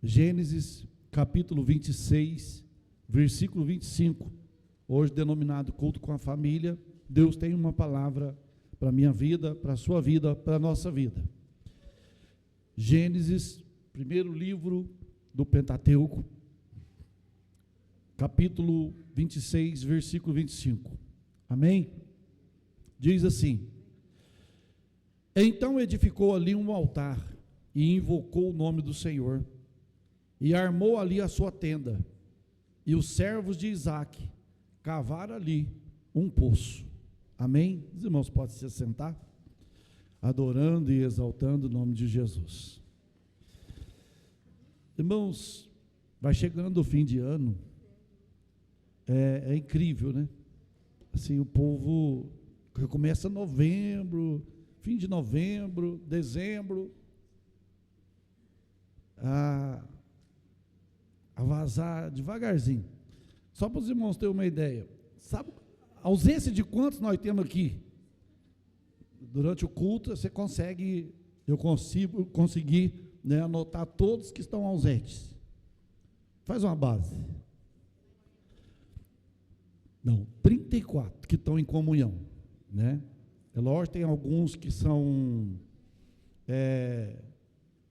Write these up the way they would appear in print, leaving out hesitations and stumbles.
Gênesis capítulo 26, versículo 25, hoje denominado culto com a família. Deus tem uma palavra para a minha vida, para a sua vida, para a nossa vida. Gênesis, primeiro livro do Pentateuco, capítulo 26, versículo 25, amém? Diz assim: então edificou ali um altar, e invocou o nome do Senhor, e armou ali a sua tenda, e os servos de Isaque cavaram ali um poço, amém? Os irmãos podem se assentar, adorando e exaltando o nome de Jesus. Irmãos, vai chegando o fim de ano, é incrível, né? Assim, o povo começa novembro, fim de novembro, dezembro, a vazar devagarzinho. Só para os irmãos terem uma ideia, sabe a ausência de quantos nós temos aqui? Durante o culto você consegue, eu consegui, né, anotar todos que estão ausentes. Faz uma base. Não, 34 que estão em comunhão, né? É lógico, tem alguns que são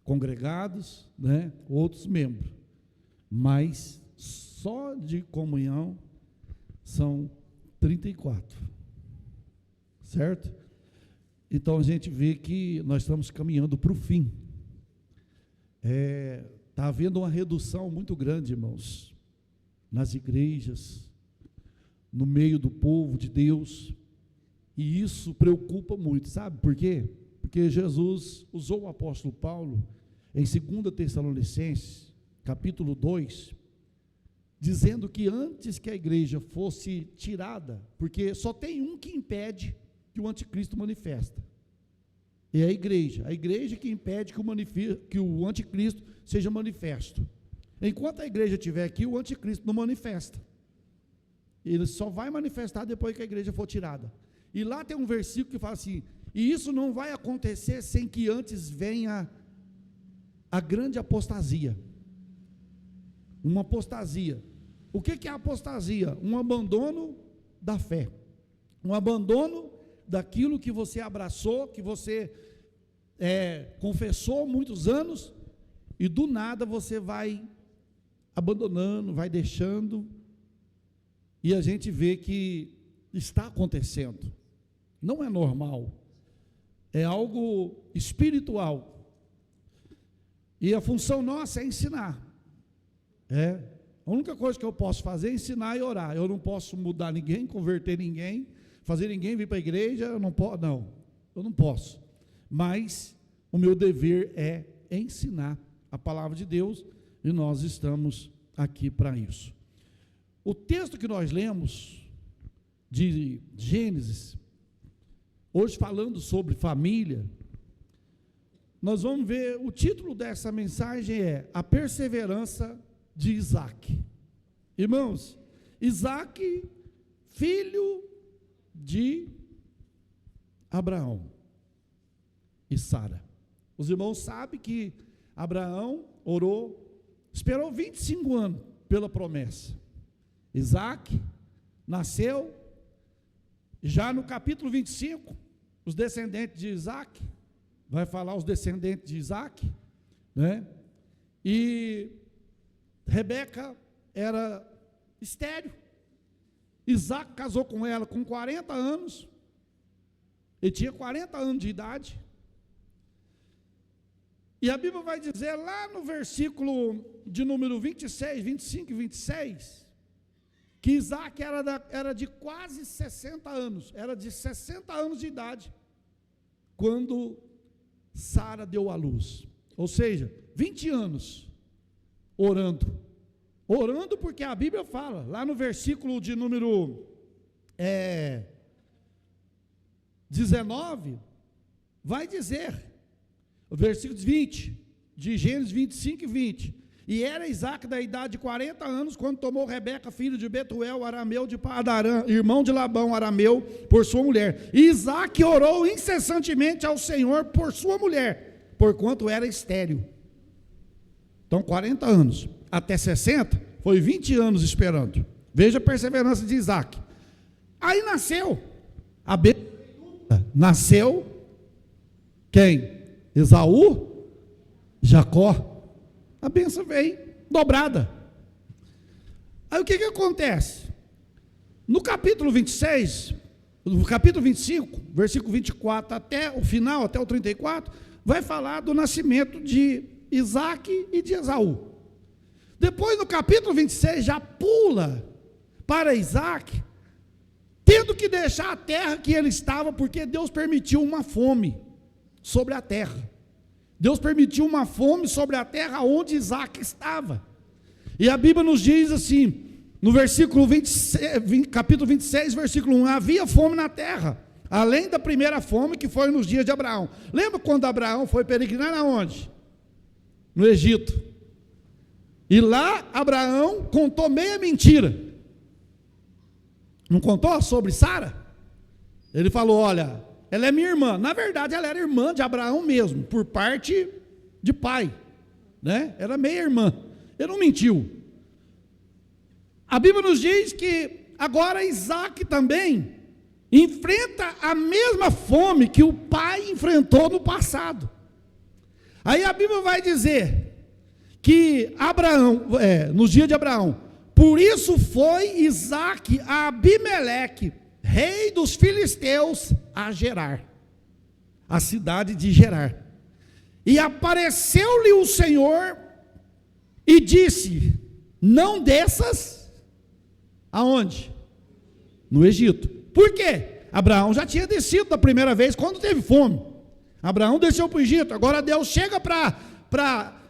congregados, né? Outros membros, mas só de comunhão são 34, certo? Então a gente vê que nós estamos caminhando para o fim. Está havendo uma redução muito grande, irmãos, nas igrejas, no meio do povo de Deus, e isso preocupa muito, sabe por quê? Porque Jesus usou o apóstolo Paulo em 2 Tessalonicenses, capítulo 2, dizendo que antes que a igreja fosse tirada, porque só tem um que impede que o anticristo manifesta, é a igreja que impede que o anticristo seja manifesto. Enquanto a igreja estiver aqui, o anticristo não manifesta, ele só vai manifestar depois que a igreja for tirada. E lá tem um versículo que fala assim: e isso não vai acontecer sem que antes venha a grande apostasia. Uma apostasia. O que é a apostasia? Um abandono da fé, um abandono daquilo que você abraçou, que você confessou muitos anos, e do nada você vai abandonando, vai deixando, e a gente vê que está acontecendo. Não é normal, é algo espiritual, e a função nossa é ensinar. A única coisa que eu posso fazer é ensinar e orar. Eu não posso mudar ninguém, converter ninguém, fazer ninguém vir para a igreja, eu não posso, mas o meu dever é ensinar a palavra de Deus, e nós estamos aqui para isso. O texto que nós lemos de Gênesis, hoje falando sobre família, nós vamos ver, o título dessa mensagem é A Perseverança de Isaque. Irmãos, Isaque, filho de Abraão e Sara. Os irmãos sabem que Abraão orou, esperou 25 anos pela promessa. Isaque nasceu, já no capítulo 25, os descendentes de Isaque, vai falar os descendentes de Isaque, né? E Rebeca era estéril. Isaque casou com ela com 40 anos, ele tinha 40 anos de idade, e a Bíblia vai dizer lá no versículo de número 26, 25 e 26, que Isaque era de quase 60 anos, era de 60 anos de idade, quando Sara deu à luz, ou seja, 20 anos, orando, porque a Bíblia fala, lá no versículo de número 19, vai dizer, o versículo 20, de Gênesis 25 e 20, e era Isaque da idade de 40 anos, quando tomou Rebeca, filho de Betuel, arameu de Padarã, irmão de Labão, arameu, por sua mulher. E Isaque orou incessantemente ao Senhor por sua mulher, porquanto era estéril. Então 40 anos, até 60, foi 20 anos esperando. Veja a perseverança de Isaac. Aí nasceu, nasceu quem? Esaú, Jacó. A bênção veio dobrada. Aí o que acontece? No capítulo 26, no capítulo 25, versículo 24 até o final, até o 34, vai falar do nascimento de Isaac e de Esaú. Depois no capítulo 26 já pula para Isaac, tendo que deixar a terra que ele estava, porque Deus permitiu uma fome sobre a terra. Deus permitiu uma fome sobre a terra onde Isaac estava. E a Bíblia nos diz assim, no versículo 26, capítulo 26, versículo 1, havia fome na terra, além da primeira fome que foi nos dias de Abraão. Lembra quando Abraão foi peregrinar aonde? No Egito. E lá Abraão contou meia mentira. Não contou sobre Sara? Ele falou, olha, ela é minha irmã. Na verdade ela era irmã de Abraão mesmo, por parte de pai, né? Era meia irmã. Ele não mentiu. A Bíblia nos diz que agora Isaac também enfrenta a mesma fome que o pai enfrentou no passado. Aí a Bíblia vai dizer que Abraão, nos dias de Abraão, por isso foi Isaac a Abimeleque, rei dos filisteus, a Gerar, a cidade de Gerar. E apareceu-lhe o Senhor e disse, não desças, aonde? No Egito. Por quê? Abraão já tinha descido da primeira vez, quando teve fome. Abraão desceu para o Egito, agora Deus chega para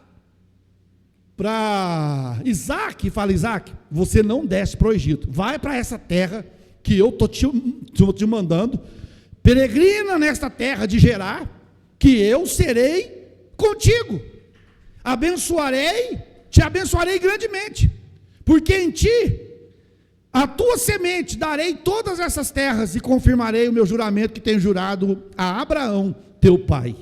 Isaac e fala, Isaac, você não desce para o Egito, vai para essa terra que eu estou te mandando, peregrina nesta terra de Gerar, que eu serei contigo, te abençoarei grandemente, porque em ti, a tua semente, darei todas essas terras e confirmarei o meu juramento que tenho jurado a Abraão, teu pai.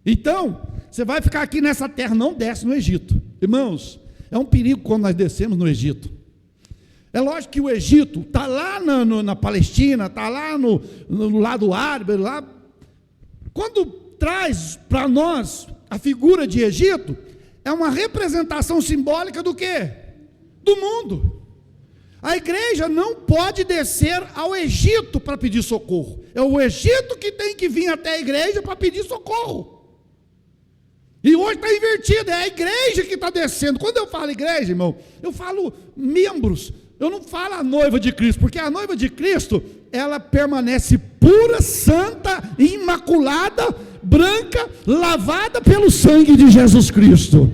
Então, você vai ficar aqui nessa terra, não desce no Egito. Irmãos, é um perigo quando nós descemos no Egito. É lógico que o Egito está lá na Palestina, está lá no lado árabe, lá. Quando traz para nós a figura de Egito, é uma representação simbólica do quê? Do mundo. A igreja não pode descer ao Egito para pedir socorro. É o Egito que tem que vir até a igreja para pedir socorro. E hoje está invertido, é a igreja que está descendo. Quando eu falo igreja, irmão, eu falo membros. Eu não falo a noiva de Cristo, porque a noiva de Cristo, ela permanece pura, santa, imaculada, branca, lavada pelo sangue de Jesus Cristo.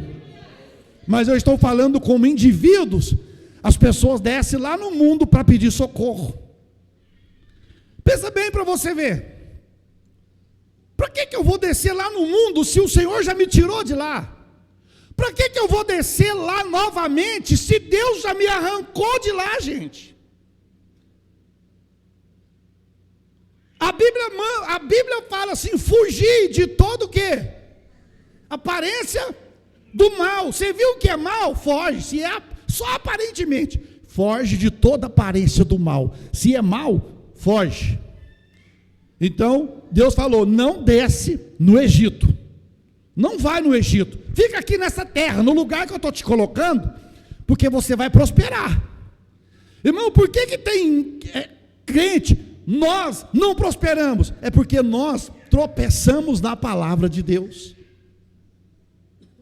Mas eu estou falando como indivíduos. As pessoas descem lá no mundo para pedir socorro. Pensa bem para você ver. Para que eu vou descer lá no mundo se o Senhor já me tirou de lá? Para que eu vou descer lá novamente se Deus já me arrancou de lá, gente? A Bíblia fala assim, fugir de todo o quê? Aparência do mal. Você viu o que é mal? Foge. Se é só aparentemente, foge de toda aparência do mal. Se é mal, foge. Então, Deus falou, não desce no Egito. Não vai no Egito. Fica aqui nessa terra, no lugar que eu estou te colocando, porque você vai prosperar. Irmão, por que tem crente? Nós não prosperamos. É porque nós tropeçamos na palavra de Deus.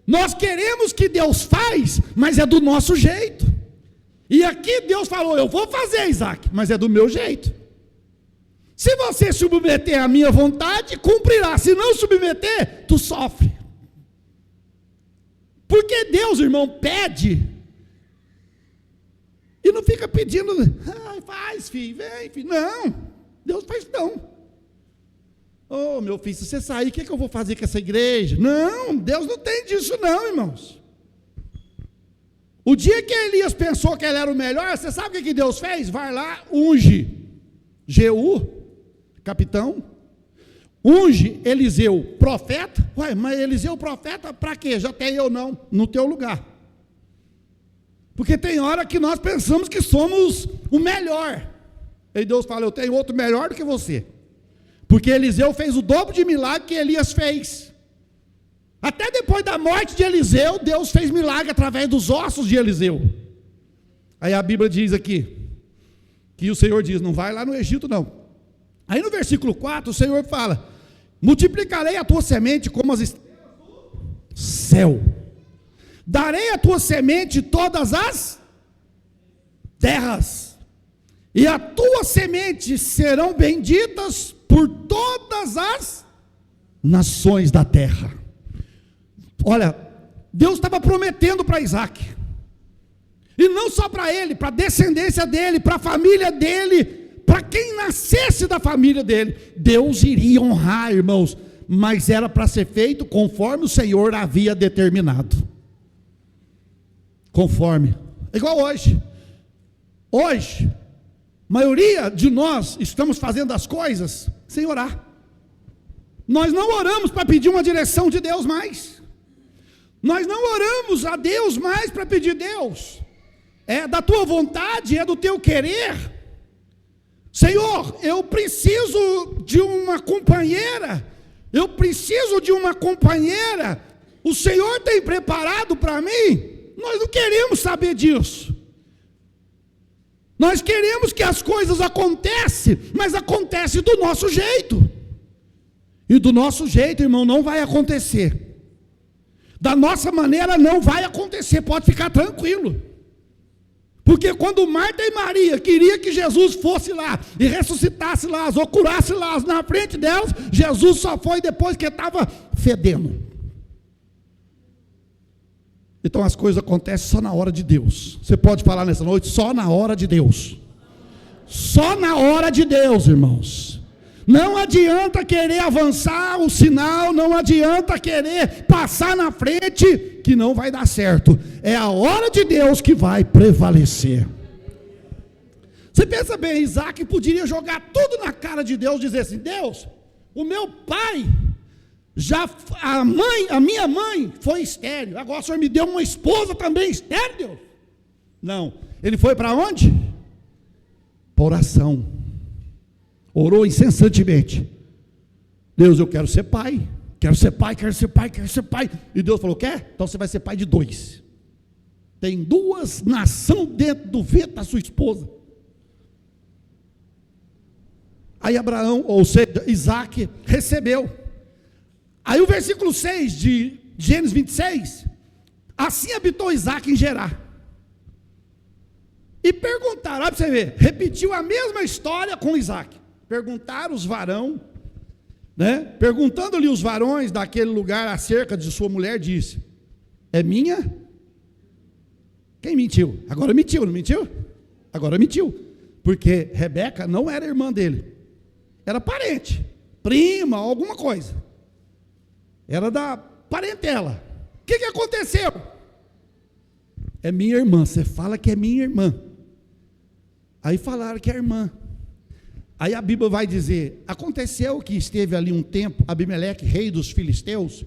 Nós queremos que Deus faz, mas é do nosso jeito. E aqui Deus falou, eu vou fazer, Isaac, mas é do meu jeito. Se você submeter à minha vontade, cumprirá. Se não submeter, tu sofre. Porque Deus, irmão, pede. E não fica pedindo, faz, filho, vem, filho. Não, Deus faz não. Oh, meu filho, se você sair, o que eu vou fazer com essa igreja? Não, Deus não tem disso não, irmãos. O dia que Elias pensou que ele era o melhor, você sabe o que Deus fez? Vai lá, unge Jeú, capitão, unge Eliseu profeta. Ué, mas Eliseu profeta para quê? Já tem eu não, no teu lugar. Porque tem hora que nós pensamos que somos o melhor. E Deus fala, eu tenho outro melhor do que você. Porque Eliseu fez o dobro de milagre que Elias fez. Até depois da morte de Eliseu, Deus fez milagre através dos ossos de Eliseu. Aí a Bíblia diz aqui, que o Senhor diz, não vai lá no Egito não. Aí no versículo 4, o Senhor fala, multiplicarei a tua semente como as estrelas do céu. Darei a tua semente todas as terras. E a tua semente serão benditas por todas as nações da terra. Olha, Deus estava prometendo para Isaac, e não só para ele, para a descendência dele, para a família dele, para quem nascesse da família dele, Deus iria honrar, irmãos, mas era para ser feito conforme o Senhor havia determinado. Conforme, igual hoje, a maioria de nós estamos fazendo as coisas sem orar. Nós não oramos para pedir uma direção de Deus mais, nós não oramos a Deus mais para pedir, Deus, é da tua vontade, é do teu querer. Senhor, eu preciso de uma companheira, o Senhor tem preparado para mim. Nós não queremos saber disso. Nós queremos que as coisas aconteçam, mas acontece do nosso jeito. E do nosso jeito, irmão, não vai acontecer. Da nossa maneira não vai acontecer, pode ficar tranquilo. Porque quando Marta e Maria queriam que Jesus fosse lá e ressuscitasse lá, ou curasse lá na frente delas, Jesus só foi depois que estava fedendo. Então as coisas acontecem só na hora de Deus. Você pode falar nessa noite, só na hora de Deus. Só na hora de Deus, irmãos. Não adianta querer avançar o sinal, não adianta querer passar na frente, que não vai dar certo. É a hora de Deus que vai prevalecer. Você pensa bem, Isaac poderia jogar tudo na cara de Deus, dizer assim, Deus, o meu pai, a minha mãe foi estéril, agora o Senhor me deu uma esposa também estéril, Deus. Não, ele foi para onde? Para oração. Orou incessantemente. Deus, eu quero ser pai. E Deus falou, quer? Então você vai ser pai de 2. Tem 2 nações dentro do ventre da sua esposa. Aí Abraão, ou seja, Isaac, recebeu. Aí o versículo 6 de Gênesis 26, assim habitou Isaac em Gerar. E perguntaram, olha para você ver, repetiu a mesma história com Isaac. Perguntaram os varões, né? Perguntando-lhe os varões daquele lugar acerca de sua mulher, disse, é minha? Quem mentiu? Agora mentiu, não mentiu? Agora mentiu, porque Rebeca não era irmã dele, era parente, prima, alguma coisa, era da parentela. O que aconteceu? É minha irmã, você fala que é minha irmã. Aí falaram que é irmã. Aí a Bíblia vai dizer, aconteceu que esteve ali um tempo, Abimeleque, rei dos filisteus,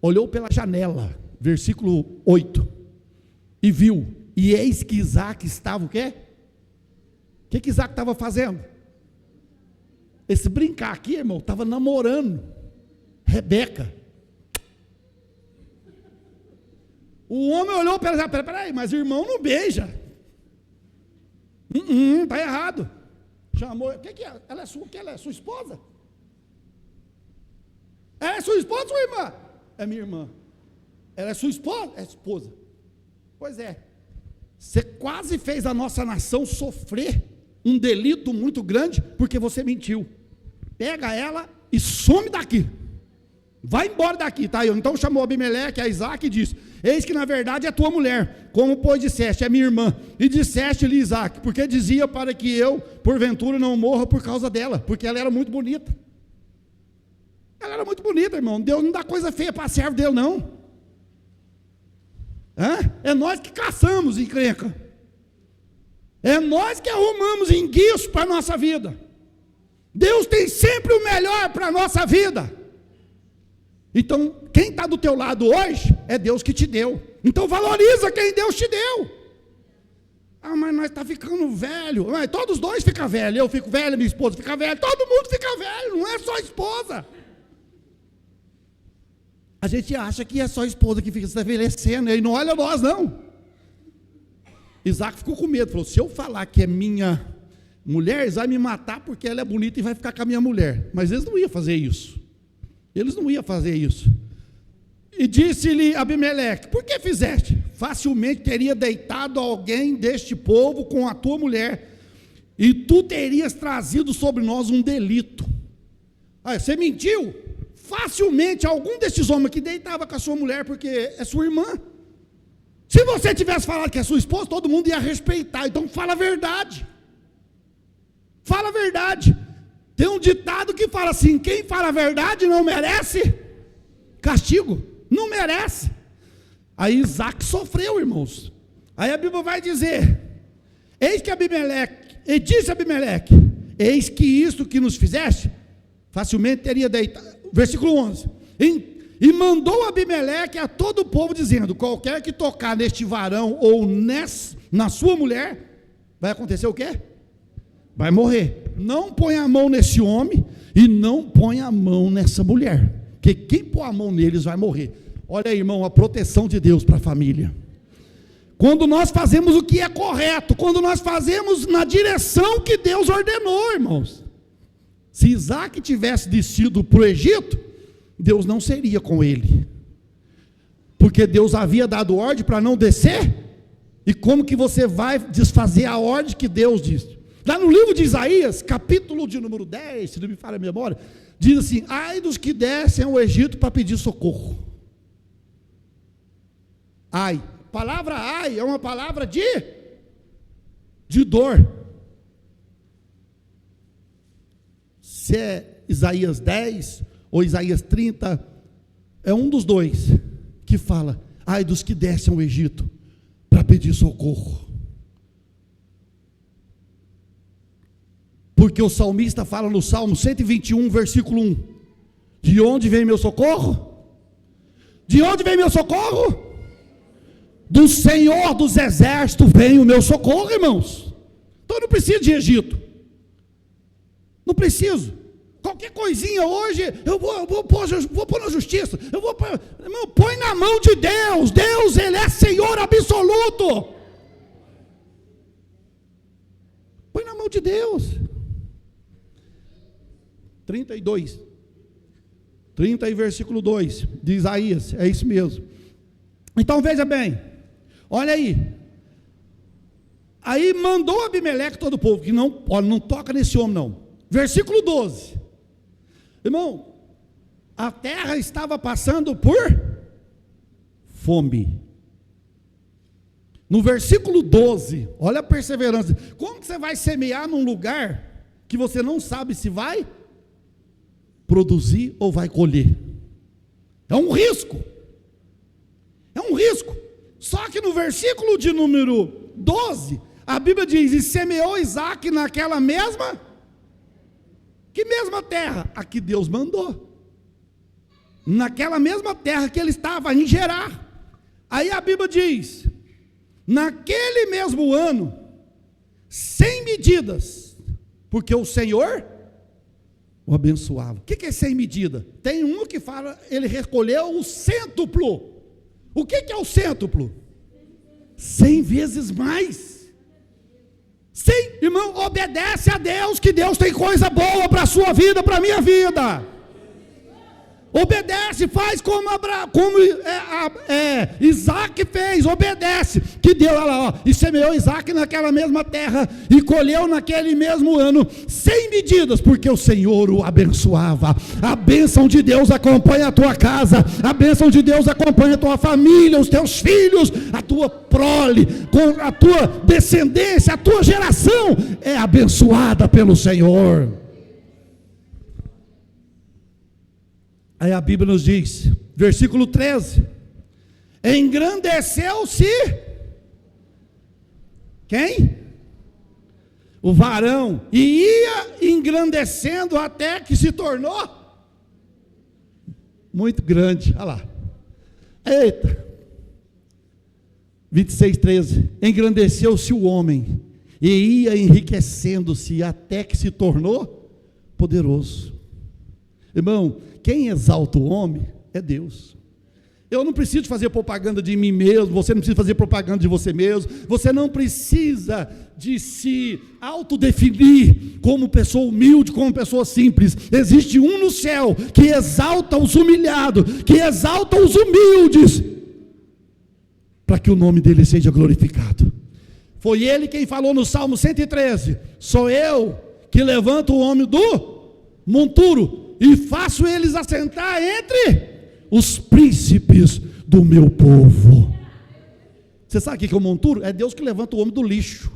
olhou pela janela, versículo 8, e viu, e eis que Isaac estava o quê? O que Isaac estava fazendo? Esse brincar aqui, irmão, estava namorando Rebeca. O homem olhou para ela, peraí, mas o irmão não beija. Está errado. Chamou, o que é? Ela é sua esposa? Ela é sua esposa ou sua irmã? É minha irmã. Ela é sua esposa? É esposa. Pois é. Você quase fez a nossa nação sofrer um delito muito grande, porque você mentiu. Pega ela e some daqui. Vai embora daqui, tá? Então chamou Abimeleque a Isaac e disse, eis que na verdade é tua mulher, como pois disseste, é minha irmã, e disseste-lhe Isaac, porque dizia para que eu, porventura, não morra por causa dela, porque ela era muito bonita. Ela era muito bonita, irmão. Deus não dá coisa feia para servo dele, não. É nós que caçamos encrenca. É nós que arrumamos enguiço para a nossa vida. Deus tem sempre o melhor para a nossa vida. Então, quem está do teu lado hoje, é Deus que te deu. Então valoriza quem Deus te deu. Ah, mas nós está ficando velho. Mas todos dois ficam velhos. Eu fico velho, minha esposa fica velha. Todo mundo fica velho, não é só a esposa. A gente acha que é só a esposa que fica se envelhecendo. E não olha nós, não. Isaac ficou com medo. Falou, se eu falar que é minha mulher, eles vão me matar porque ela é bonita e vai ficar com a minha mulher. Mas eles não iam fazer isso. Eles não iam fazer isso. E disse-lhe Abimeleque, por que fizeste? Facilmente teria deitado alguém deste povo com a tua mulher, e tu terias trazido sobre nós um delito. Ah, você mentiu? Facilmente algum destes homens que deitava com a sua mulher, porque é sua irmã. Se você tivesse falado que é sua esposa, todo mundo ia respeitar. Então fala a verdade. Fala a verdade. Tem um ditado que fala assim, quem fala a verdade não merece castigo. Não merece. Aí Isaac sofreu, irmãos. Aí a Bíblia vai dizer, eis que Abimeleque, e disse Abimeleque, eis que isto que nos fizeste, facilmente teria deitado. Versículo 11. E mandou Abimeleque a todo o povo, dizendo, qualquer que tocar neste varão, ou na sua mulher, vai acontecer o quê? Vai morrer. Não põe a mão nesse homem, e não põe a mão nessa mulher. Porque quem pôr a mão neles vai morrer. Olha aí, irmão, a proteção de Deus para a família. Quando nós fazemos o que é correto, quando nós fazemos na direção que Deus ordenou, irmãos. Se Isaac tivesse descido para o Egito, Deus não seria com ele. Porque Deus havia dado ordem para não descer. E como que você vai desfazer a ordem que Deus disse? Lá no livro de Isaías, capítulo de número 10, se não me falha a memória, diz assim, ai dos que descem ao Egito para pedir socorro. Ai, a palavra ai é uma palavra de dor. Se é Isaías 10 ou Isaías 30, é um dos dois que fala, ai dos que descem ao Egito para pedir socorro. Porque o salmista fala no Salmo 121, versículo 1, de onde vem meu socorro? De onde vem meu socorro? Do Senhor dos exércitos vem o meu socorro, irmãos. Então eu não preciso de Egito. Não preciso. Qualquer coisinha hoje, eu vou pôr na justiça. Irmão, põe na mão de Deus. Deus, Ele é Senhor absoluto. Põe na mão de Deus. 32. 30 e versículo 2 de Isaías, é isso mesmo. Então veja bem, olha aí. Aí mandou Abimeleque todo o povo, que não toca nesse homem não. Versículo 12. Irmão, a terra estava passando por fome. No versículo 12, olha a perseverança. Como que você vai semear num lugar que você não sabe se vai produzir ou vai colher? É um risco. É um risco. Só que no versículo de número 12, a Bíblia diz, e semeou Isaac naquela mesma, que mesma terra? A que Deus mandou. Naquela mesma terra que ele estava em Gerar. Aí a Bíblia diz, naquele mesmo ano, sem medidas, porque o Senhor o abençoava. O que é sem medida? Tem um que fala, ele recolheu o cêntuplo. O que é o cêntuplo? 100 vezes mais. Sim, irmão, obedece a Deus, que Deus tem coisa boa para a sua vida, para a minha vida. Obedece, faz como Isaac fez, obedece, que deu lá, ó, e semeou Isaac naquela mesma terra, e colheu naquele mesmo ano, sem medidas, porque o Senhor o abençoava. A bênção de Deus acompanha a tua casa, a bênção de Deus acompanha a tua família, os teus filhos, a tua prole, a tua descendência, a tua geração é abençoada pelo Senhor. Aí a Bíblia nos diz, versículo 13, engrandeceu-se, quem? o varão, e ia engrandecendo até que se tornou muito grande. Olha lá. Eita. 26:13. Engrandeceu-se o homem, e ia enriquecendo-se até que se tornou poderoso. Irmão, quem exalta o homem é Deus. Eu não preciso fazer propaganda de mim mesmo, você não precisa fazer propaganda de você mesmo, você não precisa de se autodefinir como pessoa humilde, como pessoa simples. Existe um no céu que exalta os humilhados, que exalta os humildes, para que o nome dele seja glorificado. Foi ele quem falou no Salmo 113: sou eu que levanto o homem do monturo e faço eles assentar entre os príncipes do meu povo. Você sabe o que é o monturo? É Deus que levanta o homem do lixo.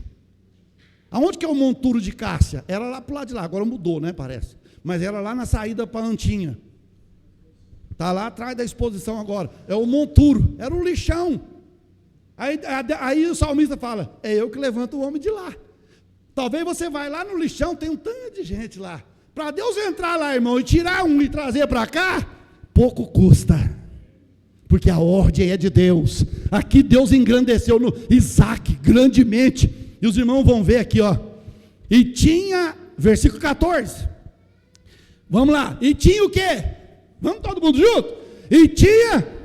Aonde que é o monturo de Cássia? Era lá para o lado de lá, agora mudou, né, parece. Mas era lá na saída para Antinha. Está lá atrás da exposição agora. É o monturo, era um lixão. Aí o salmista fala: é eu que levanto o homem de lá. Talvez você vai lá no lixão, tem um tanto de gente lá. Para Deus entrar lá, irmão, e tirar um e trazer para cá, pouco custa, porque a ordem é de Deus. Aqui Deus engrandeceu no Isaac grandemente, e os irmãos vão ver aqui, ó. E tinha, versículo 14, vamos lá, e tinha o quê? Vamos todo mundo junto? E tinha,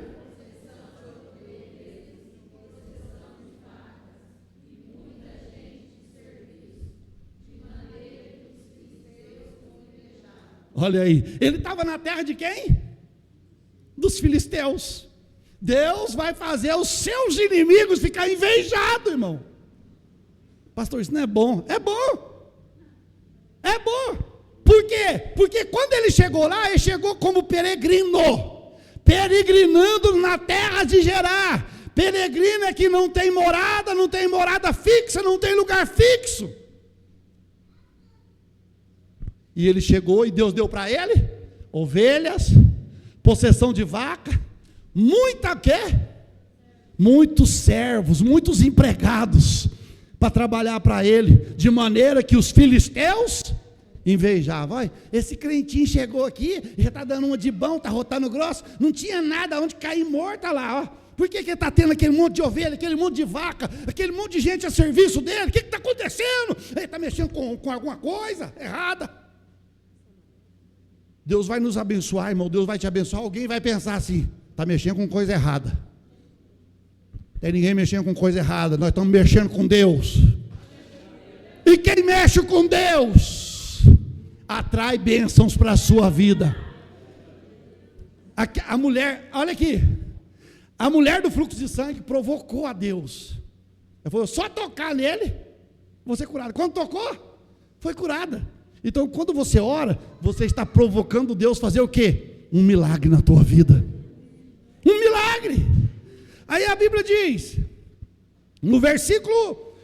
olha aí, ele estava na terra de quem? Dos filisteus. Deus vai fazer os seus inimigos ficar invejados, irmão. Pastor, isso não é bom? É bom. É bom. Por quê? Porque quando ele chegou lá, ele chegou como peregrino, peregrinando na terra de Gerar. Peregrino é que não tem morada fixa, não tem lugar fixo. E ele chegou e Deus deu para ele ovelhas, possessão de vaca, muitos servos, muitos empregados para trabalhar para ele, de maneira que os filisteus invejavam. Olha, esse crentinho chegou aqui, já está dando uma de bom, está rotando grosso, não tinha nada onde cair morta lá, ó. Por que está tendo aquele monte de ovelha, aquele monte de vaca, aquele monte de gente a serviço dele? O que está acontecendo? Ele está mexendo com alguma coisa errada. Deus vai nos abençoar, irmão, Deus vai te abençoar. Alguém vai pensar assim: está mexendo com coisa errada. Tem ninguém mexendo com coisa errada, nós estamos mexendo com Deus. E quem mexe com Deus atrai bênçãos para a sua vida. A mulher, olha aqui, a mulher do fluxo de sangue provocou a Deus. Ela falou: só tocar nele, vou ser curada. Quando tocou, foi curada. Então, quando você ora, você está provocando Deus fazer o quê? Um milagre na tua vida. Um milagre. Aí a Bíblia diz, no versículo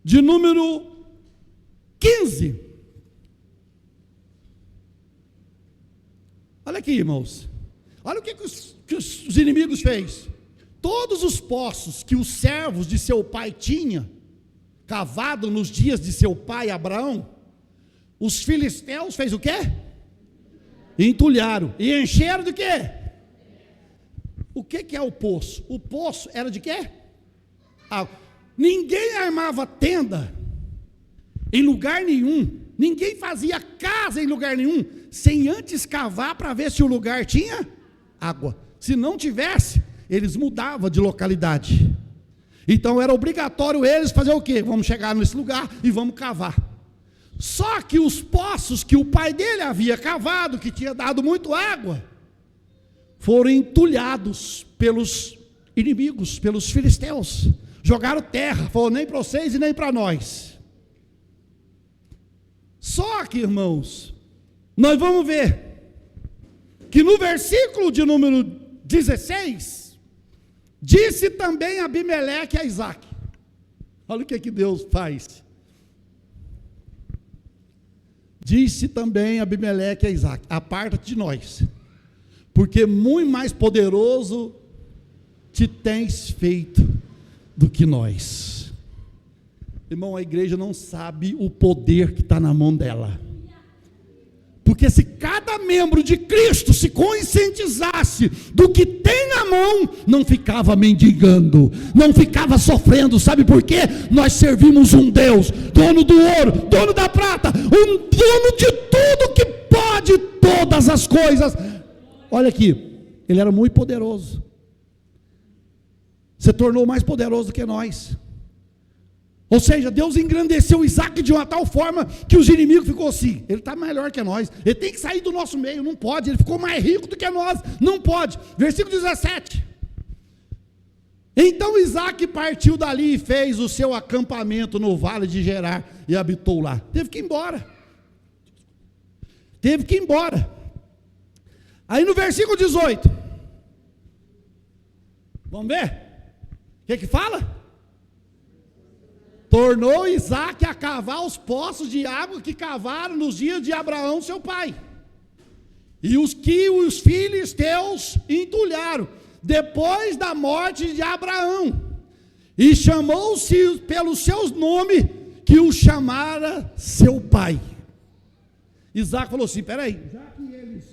de número 15. Olha aqui, irmãos. Olha o que os inimigos fez. Todos os poços que os servos de seu pai tinham cavado nos dias de seu pai Abraão, os filisteus fez o quê? Entulharam. E encheram de quê? O que é o poço? O poço era de quê? Ninguém armava tenda em lugar nenhum. Ninguém fazia casa em lugar nenhum sem antes cavar para ver se o lugar tinha água. Se não tivesse, eles mudavam de localidade. Então era obrigatório eles fazer o quê? Vamos chegar nesse lugar e vamos cavar. Só que os poços que o pai dele havia cavado, que tinha dado muito água, foram entulhados pelos inimigos, pelos filisteus. Jogaram terra, falou: nem para vocês e nem para nós. Só que, irmãos, nós vamos ver que no versículo de número 16, disse também Abimeleque a Isaac. Olha o que Deus faz. Disse também Abimeleque a Isaac: aparta-te de nós, porque muito mais poderoso te tens feito do que nós. Irmão, a igreja não sabe o poder que está na mão dela. Porque se cada membro de Cristo se conscientizasse do que tem na mão, não ficava mendigando, não ficava sofrendo. Sabe por quê? Nós servimos um Deus, dono do ouro, dono da prata, um dono de tudo que pode todas as coisas. Olha aqui, ele era muito poderoso. Se tornou mais poderoso que nós. Ou seja, Deus engrandeceu Isaac de uma tal forma que os inimigos ficou assim, ele está melhor que nós, ele tem que sair do nosso meio, não pode, ele ficou mais rico do que nós, não pode. Versículo 17. Então Isaac partiu dali e fez o seu acampamento no vale de Gerar e habitou lá. Teve que ir embora. Aí no versículo 18, vamos ver? O que fala? Tornou Isaac a cavar os poços de água que cavaram nos dias de Abraão seu pai, e os que os filisteus entulharam, depois da morte de Abraão, e chamou-se pelos seus nomes, que o chamara seu pai. Isaac falou assim, peraí, já que eles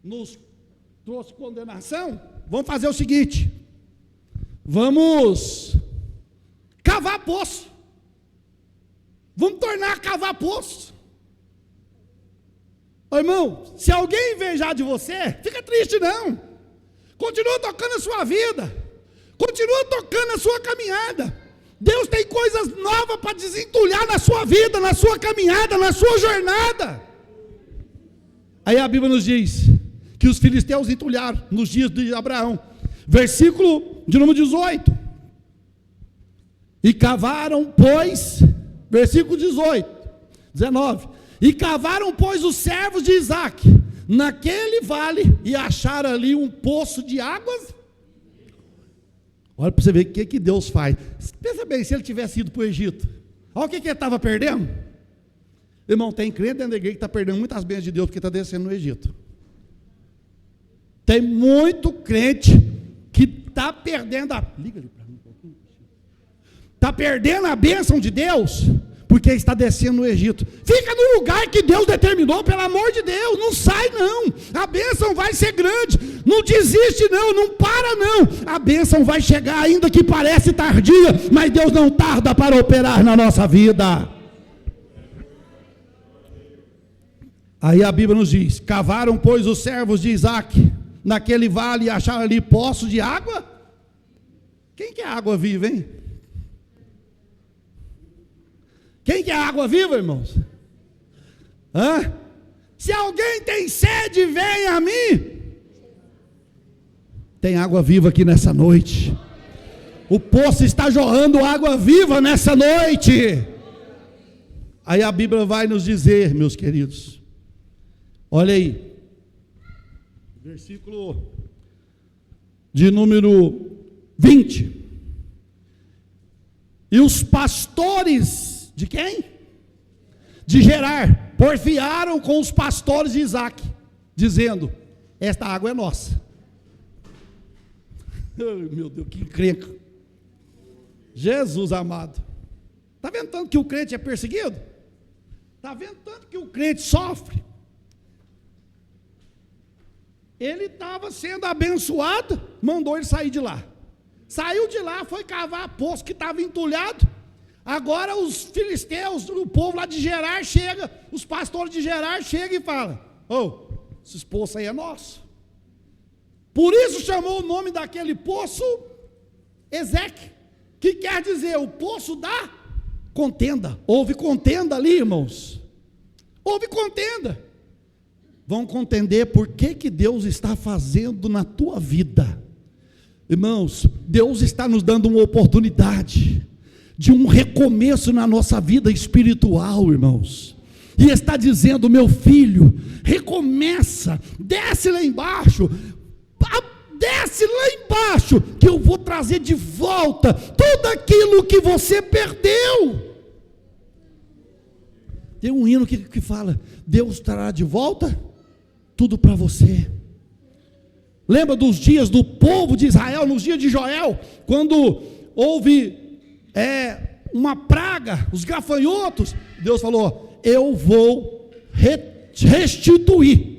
nos trouxe condenação, vamos fazer o seguinte, vamos cavar poço. Vamos tornar a cavar poço. Ô irmão, se alguém invejar de você, fica triste não. Continua tocando a sua vida. Continua tocando a sua caminhada. Deus tem coisas novas para desentulhar na sua vida, na sua caminhada, na sua jornada. Aí a Bíblia nos diz que os filisteus entulharam nos dias de Abraão. Versículo de número 18. E cavaram, pois, versículo 19, e cavaram, pois, os servos de Isaac, naquele vale, e acharam ali um poço de águas. Olha para você ver o que Deus faz. Pensa bem, se ele tivesse ido para o Egito, olha o que ele estava perdendo. Irmão, tem crente dentro da igreja que está perdendo muitas bênçãos de Deus, porque está descendo no Egito. Tem muito crente que está perdendo liga ali para mim um pouquinho. Está perdendo a bênção de Deus, porque está descendo no Egito. Fica no lugar que Deus determinou, pelo amor de Deus, não sai não, a bênção vai ser grande, não desiste não, não para não, a bênção vai chegar, ainda que parece tardia, mas Deus não tarda para operar na nossa vida. Aí a Bíblia nos diz, cavaram, pois, os servos de Isaac, naquele vale, e acharam ali poços de água. Quem que é água viva, hein? Quem que é água viva, irmãos? Se alguém tem sede, vem a mim. Tem água viva aqui nessa noite. O poço está jorrando água viva nessa noite. Aí a Bíblia vai nos dizer, meus queridos, olha aí, versículo de número 20. E os pastores de quem? De Gerar porfiaram com os pastores de Isaac, dizendo: esta água é nossa. Meu Deus, que encrenca. Jesus amado, está vendo tanto que o crente é perseguido? Está vendo tanto que o crente sofre? Ele estava sendo abençoado, mandou ele sair de lá. Saiu de lá, foi cavar poço que estava entulhado. Agora os filisteus, o povo lá de Gerar chega, os pastores de Gerar chegam e falam: esse poço aí é nosso. Por isso chamou o nome daquele poço Ezeque, que quer dizer o poço da contenda. Houve contenda ali, irmãos. Houve contenda. Vão contender por que Deus está fazendo na tua vida. Irmãos, Deus está nos dando uma oportunidade de um recomeço na nossa vida espiritual, irmãos. E está dizendo: meu filho, recomeça, desce lá embaixo, que eu vou trazer de volta tudo aquilo que você perdeu. Tem um hino que fala: Deus trará de volta tudo para você. Lembra dos dias do povo de Israel, nos dias de Joel, quando houve uma praga, os gafanhotos. Deus falou: eu vou restituir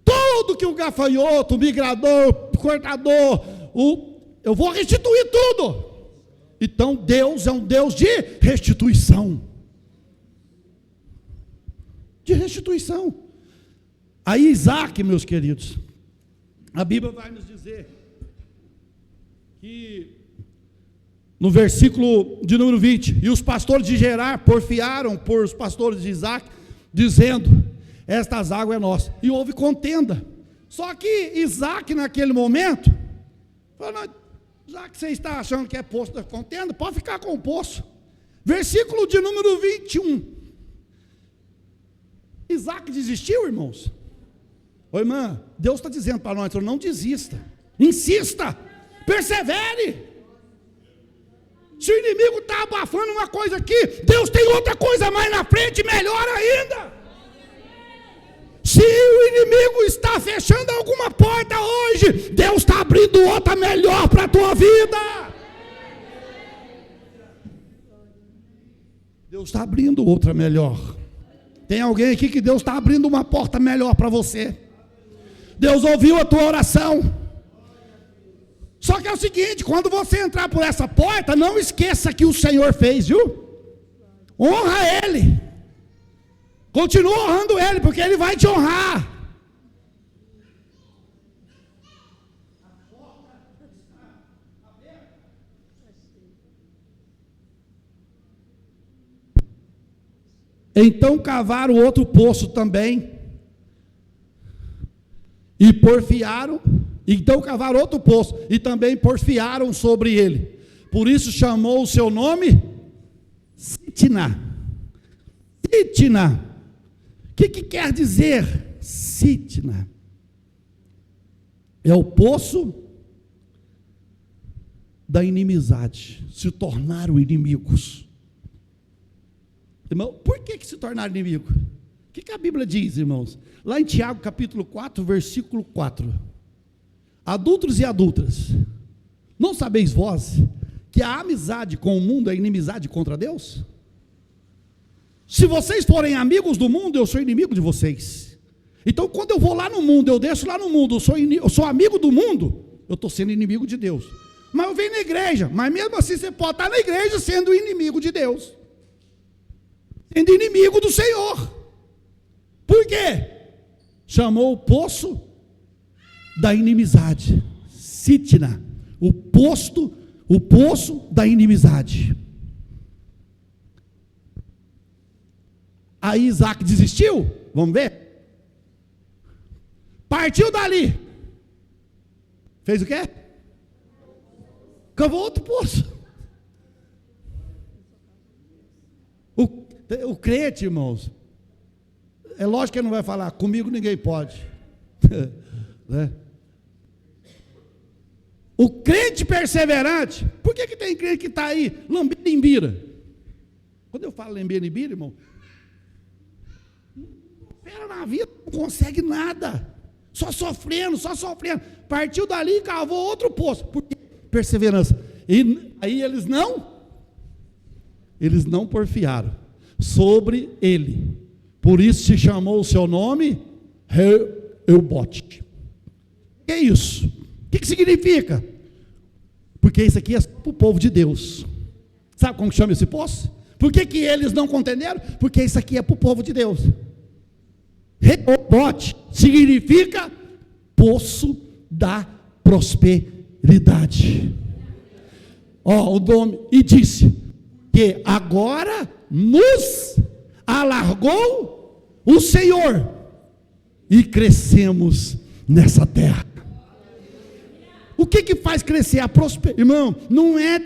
tudo que o gafanhoto, o migrador, o cortador, eu vou restituir tudo. Então Deus é um Deus de restituição. De restituição. Aí Isaac, meus queridos, a Bíblia vai nos dizer que no versículo de número 20, e os pastores de Gerar porfiaram por os pastores de Isaac, dizendo: estas águas é nossa. E houve contenda. Só que Isaac, naquele momento, falou: já que você está achando que é poço da contenda, pode ficar com o poço. Versículo de número 21. Isaac desistiu, irmãos? Ô irmã, Deus está dizendo para nós: não desista, insista, persevere. Se o inimigo está abafando uma coisa aqui, Deus tem outra coisa mais na frente, melhor ainda. Se o inimigo está fechando alguma porta hoje, Deus está abrindo outra melhor para a tua vida. Deus está abrindo outra melhor. Tem alguém aqui que Deus está abrindo uma porta melhor para você. Deus ouviu a tua oração. Só que é o seguinte: quando você entrar por essa porta, não esqueça que o Senhor fez, viu? Honra Ele. Continua honrando Ele, porque Ele vai te honrar. Então cavaram outro poço também, e porfiaram. Então cavaram outro poço, e também porfiaram sobre ele. Por isso chamou o seu nome Sitna. Sitna. O que quer dizer Sitna? É o poço da inimizade. Se tornaram inimigos. Irmão, por que se tornaram inimigos? O que a Bíblia diz, irmãos? Lá em Tiago capítulo 4, versículo 4. Adúlteros e adúlteras, não sabeis vós que a amizade com o mundo é inimizade contra Deus? Se vocês forem amigos do mundo, eu sou inimigo de vocês. Então quando eu vou lá no mundo, eu desço lá no mundo, eu sou amigo do mundo, eu estou sendo inimigo de Deus. Mas eu venho na igreja, mas mesmo assim você pode estar na igreja sendo inimigo de Deus, sendo inimigo do Senhor. Por quê? Chamou o poço da inimizade, Sitna, o poço da inimizade. Aí Isaac desistiu, vamos ver? Partiu dali, fez o quê? Cavou outro poço. O crente, irmãos, é lógico que ele não vai falar: comigo ninguém pode. Né? O crente perseverante, por que tem crente que está aí lambendo em bira? Quando eu falo lambendo em bira, irmão, espera na vida, não consegue nada, só sofrendo. Partiu dali e cavou outro poço. Por quê? Perseverança. E aí eles não porfiaram sobre ele. Por isso se chamou o seu nome Rehobote. Que é isso? O que significa? Porque isso aqui é para o povo de Deus. Sabe como chama esse poço? Por que eles não contenderam? Porque isso aqui é para o povo de Deus. Rehobote significa poço da prosperidade. O nome, e disse que agora nos alargou o Senhor e crescemos nessa terra. O que faz crescer a prosperidade? Irmão, não é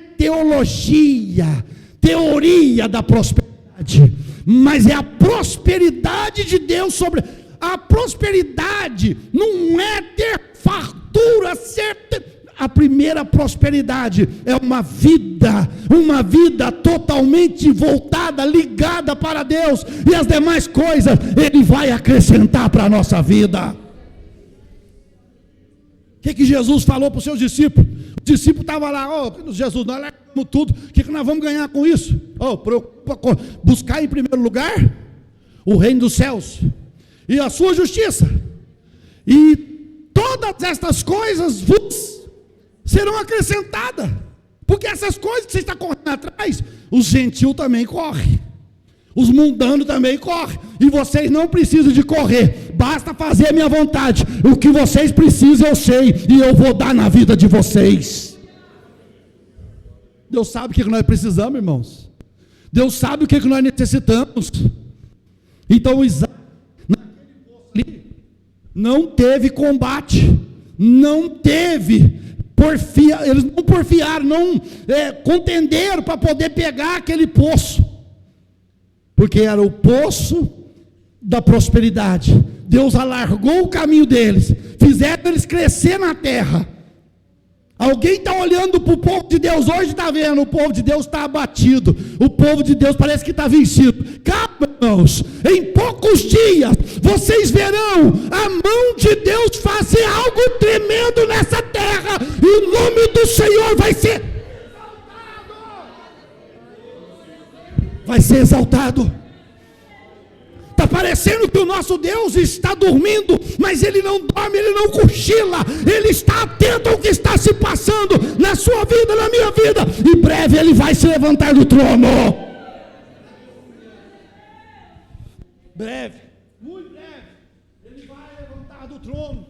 teoria da prosperidade, mas é a prosperidade de Deus sobre. A prosperidade não é ter fartura, a primeira prosperidade é uma vida totalmente voltada, ligada para Deus, e as demais coisas Ele vai acrescentar para a nossa vida. O que Jesus falou para os seus discípulos? O discípulo estava lá: Jesus, nós largamos tudo, o que nós vamos ganhar com isso? Oh, preocupa com buscar em primeiro lugar o reino dos céus e a sua justiça, e todas estas coisas vos serão acrescentadas. Porque essas coisas que você está correndo atrás, os gentios também correm, os mundanos também correm, e vocês não precisam de correr, basta fazer a minha vontade. O que vocês precisam eu sei, e eu vou dar na vida de vocês. Deus sabe o que nós precisamos, irmãos. Deus sabe o que nós necessitamos. Então Isaac, naquele poço ali, não teve combate, não teve porfia, eles não porfiaram, não contenderam para poder pegar aquele poço, porque era o poço da prosperidade. Deus alargou o caminho deles, fizeram eles crescer na terra. Alguém está olhando para o povo de Deus hoje, está vendo, o povo de Deus está abatido, o povo de Deus parece que está vencido. Calma, irmãos, em poucos dias vocês verão a mão de Deus fazer algo tremendo nessa terra, e o nome do Senhor vai ser exaltado. Está parecendo que o nosso Deus está dormindo, mas Ele não dorme, Ele não cochila, Ele está atento ao que está se passando na sua vida, na minha vida. Em breve Ele vai se levantar do trono. Breve, muito breve, Ele vai levantar do trono.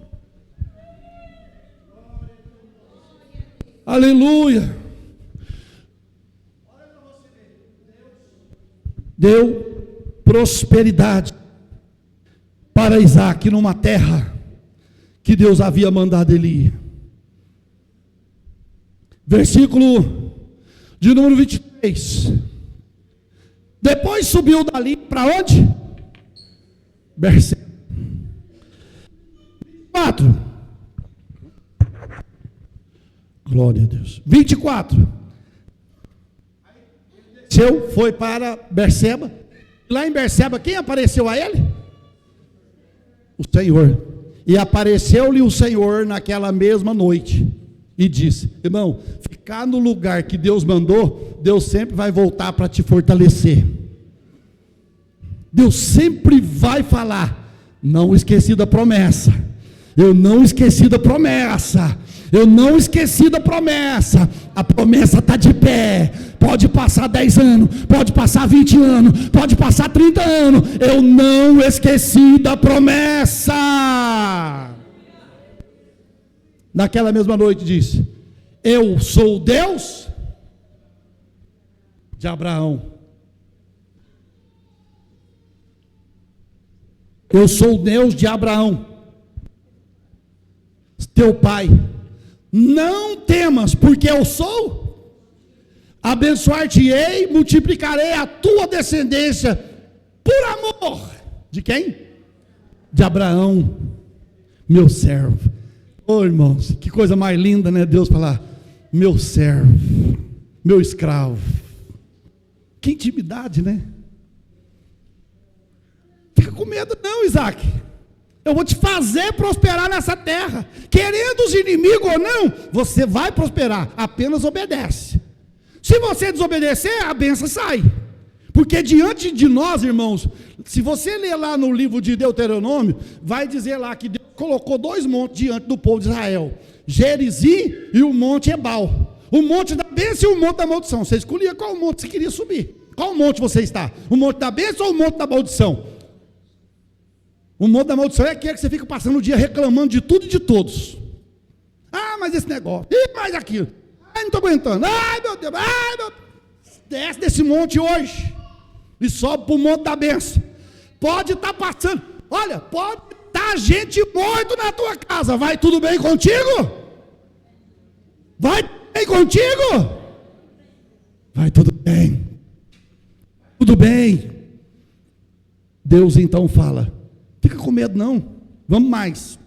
Aleluia. Deu prosperidade para Isaac numa terra que Deus havia mandado ele ir. Versículo de número 23. Depois subiu dali para onde? Berseba. 24. Glória a Deus. 24. Foi para Berseba. Lá em Berseba, quem apareceu a ele? O Senhor. E apareceu-lhe o Senhor naquela mesma noite e disse: irmão, ficar no lugar que Deus mandou, Deus sempre vai voltar para te fortalecer. Deus sempre vai falar: não esqueci da promessa, eu não esqueci da promessa, eu não esqueci da promessa. A promessa está de pé. Pode passar 10 anos, pode passar 20 anos, pode passar 30 anos, eu não esqueci da promessa. Naquela mesma noite disse: eu sou o Deus de Abraão, eu sou o Deus de Abraão, teu pai. Não temas, porque eu sou. Abençoar-te-ei, multiplicarei a tua descendência por amor de quem? De Abraão, meu servo. Oh, irmãos, que coisa mais linda, né? Deus falar: meu servo, meu escravo. Que intimidade, né? Fica com medo não, Isaac. Eu vou te fazer prosperar nessa terra, querendo os inimigos ou não, você vai prosperar, apenas obedece. Se você desobedecer, a bênção sai. Porque diante de nós, irmãos, se você ler lá no livro de Deuteronômio, vai dizer lá que Deus colocou 2 montes diante do povo de Israel: Gerizim e o monte Ebal. O monte da bênção e o monte da maldição. Você escolhia qual monte você queria subir. Qual monte você está? O monte da bênção ou o monte da maldição? O monte da maldição é aquele que você fica passando o dia reclamando de tudo e de todos. Ah, mas esse negócio, mais aquilo. Ai, não estou aguentando. Ai, meu Deus, ai, meu Deus. Desce desse monte hoje e sobe para o monte da bênção. Pode estar passando, olha, pode estar gente morto na tua casa. Vai tudo bem contigo? Vai tudo bem contigo? Vai tudo bem. Tudo bem. Deus então fala: fica com medo não, vamos mais.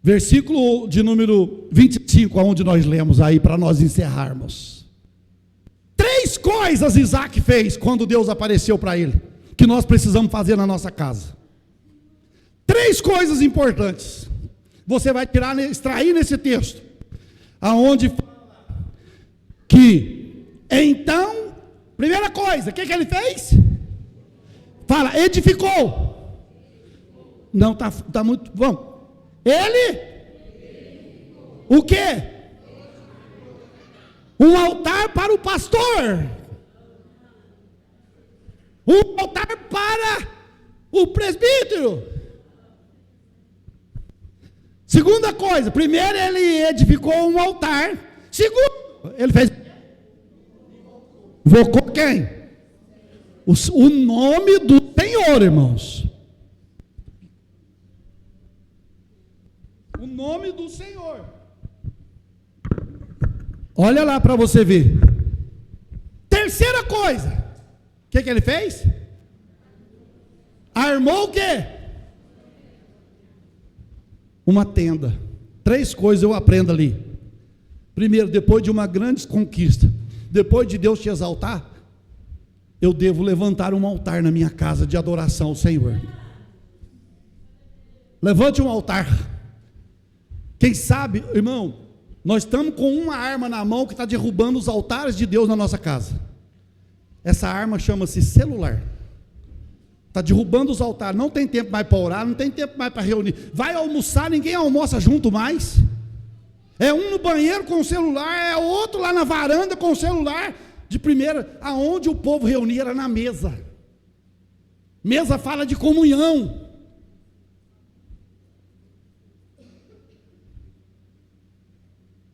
Versículo de número 25, aonde nós lemos aí, para nós encerrarmos. 3 coisas Isaac fez quando Deus apareceu para ele, que nós precisamos fazer na nossa casa. 3 coisas importantes. Você vai extrair nesse texto, aonde fala que então Primeira coisa, o que ele fez? Fala, edificou. Não, tá muito, vamos. Ele? O quê? Um altar para o pastor. Um altar para o presbítero. Segunda coisa, primeiro ele edificou um altar. Segundo, ele fez. Invocou quem? O nome do Senhor, irmãos. O nome do Senhor. Olha lá para você ver. Terceira coisa. O que ele fez? Armou o quê? Uma tenda. 3 coisas eu aprendo ali. Primeiro, depois de uma grande conquista, depois de Deus te exaltar, eu devo levantar um altar na minha casa de adoração ao Senhor. Levante um altar. Quem sabe, irmão, nós estamos com uma arma na mão que está derrubando os altares de Deus na nossa casa. Essa arma chama-se celular. Está derrubando os altares. Não tem tempo mais para orar, não tem tempo mais para reunir. Vai almoçar, ninguém almoça junto mais. É um no banheiro com o celular, é outro lá na varanda com o celular. De primeira, aonde o povo reunia era na mesa. Mesa fala de comunhão.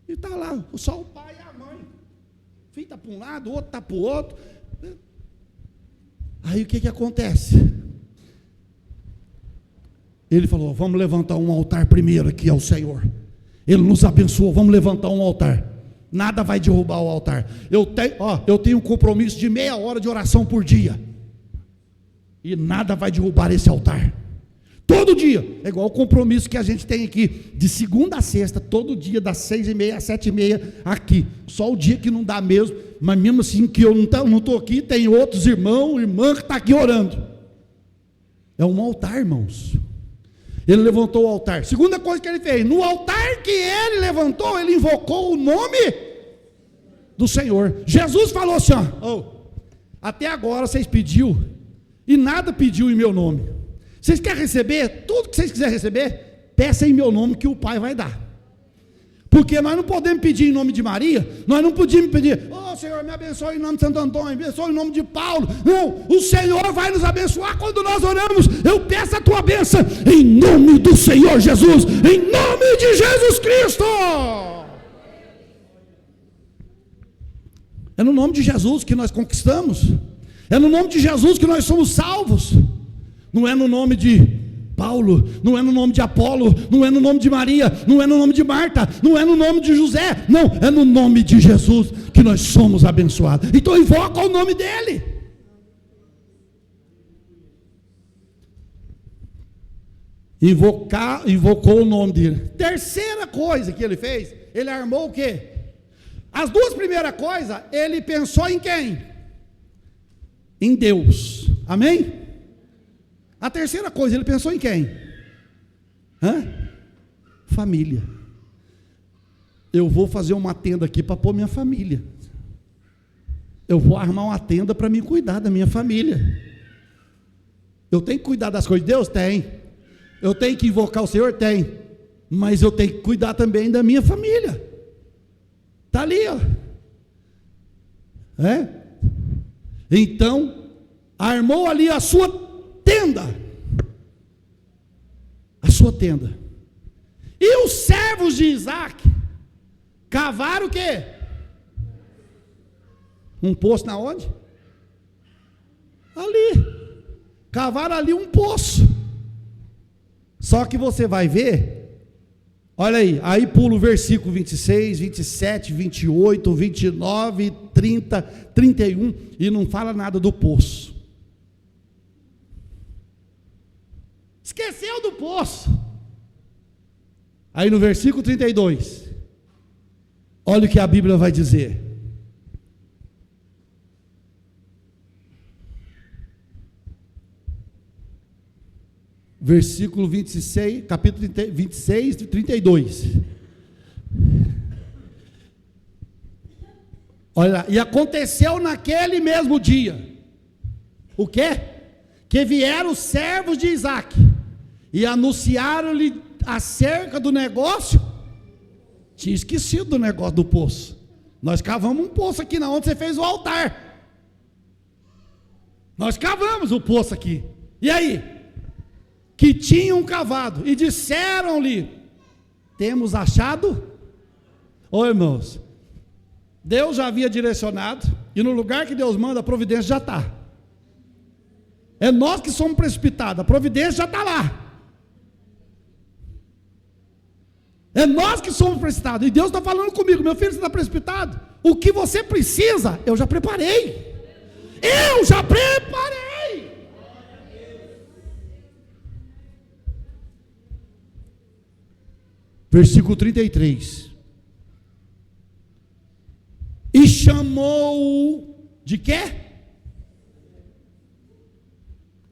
E está lá, só o pai e a mãe. O filho está para um lado, o outro está para o outro. Aí o que acontece? Ele falou, vamos levantar um altar primeiro aqui ao Senhor. Ele nos abençoou, vamos levantar um altar. Nada vai derrubar o altar. Eu tenho um compromisso de meia hora de oração por dia. E nada vai derrubar esse altar. Todo dia, é igual o compromisso que a gente tem aqui, de segunda a sexta, todo dia, das 6h30 às 7h30, aqui. Só o dia que não dá mesmo, mas mesmo assim que eu não estou aqui, tem outros irmãos, irmã que está aqui orando. É um altar, irmãos. Ele levantou o altar. Segunda coisa que ele fez, no altar que ele levantou, ele invocou o nome do Senhor. Jesus falou assim, até agora vocês pediu, e nada pediu em meu nome. Vocês querem receber? Tudo que vocês quiserem receber, peça em meu nome que o Pai vai dar. Porque nós não podemos pedir em nome de Maria, nós não podemos pedir, Senhor, me abençoe em nome de Santo Antônio, me abençoe em nome de Paulo. Não, o Senhor vai nos abençoar quando nós oramos. Eu peço a tua bênção em nome do Senhor Jesus, em nome de Jesus Cristo. É no nome de Jesus que nós conquistamos, é no nome de Jesus que nós somos salvos. Não é no nome de Paulo, não é no nome de Apolo, não é no nome de Maria, não é no nome de Marta, não é no nome de José, não, é no nome de Jesus que nós somos abençoados. Então invoca o nome dele. Invocou o nome dele. Terceira coisa que ele fez, ele armou o quê? As duas primeiras coisas, ele pensou em quem? Em Deus. Amém? A terceira coisa, ele pensou em quem? Família. Eu vou fazer uma tenda aqui para pôr minha família. Eu vou armar uma tenda para me cuidar da minha família. Eu tenho que cuidar das coisas de Deus? Tem. Eu tenho que invocar o Senhor? Tem. Mas eu tenho que cuidar também da minha família. Está ali, Então, armou ali a sua tenda, a sua tenda. E os servos de Isaac cavaram o quê? Um poço na onde? Ali. Cavaram ali um poço. Só que você vai ver, olha aí pula o versículo 26, 27, 28, 29, 30, 31 e não fala nada do poço. Esqueceu do poço. Aí no versículo 32, olha o que a Bíblia vai dizer. Versículo 26, capítulo 26, 32. Olha, e aconteceu naquele mesmo dia. O quê? Que vieram os servos de Isaque e anunciaram-lhe acerca do negócio. Tinha esquecido do negócio do poço. Nós cavamos um poço aqui na onde você fez o altar. Nós cavamos o poço aqui. E aí? Que tinham cavado e disseram-lhe: temos achado? Ô irmãos, Deus já havia direcionado, e no lugar que Deus manda, a providência já está. É nós que somos precipitados, a providência já está lá. É nós que somos precipitados, e Deus está falando comigo: meu filho, você está precipitado? O que você precisa, eu já preparei. Eu já preparei. Versículo 33. E chamou-o de quê?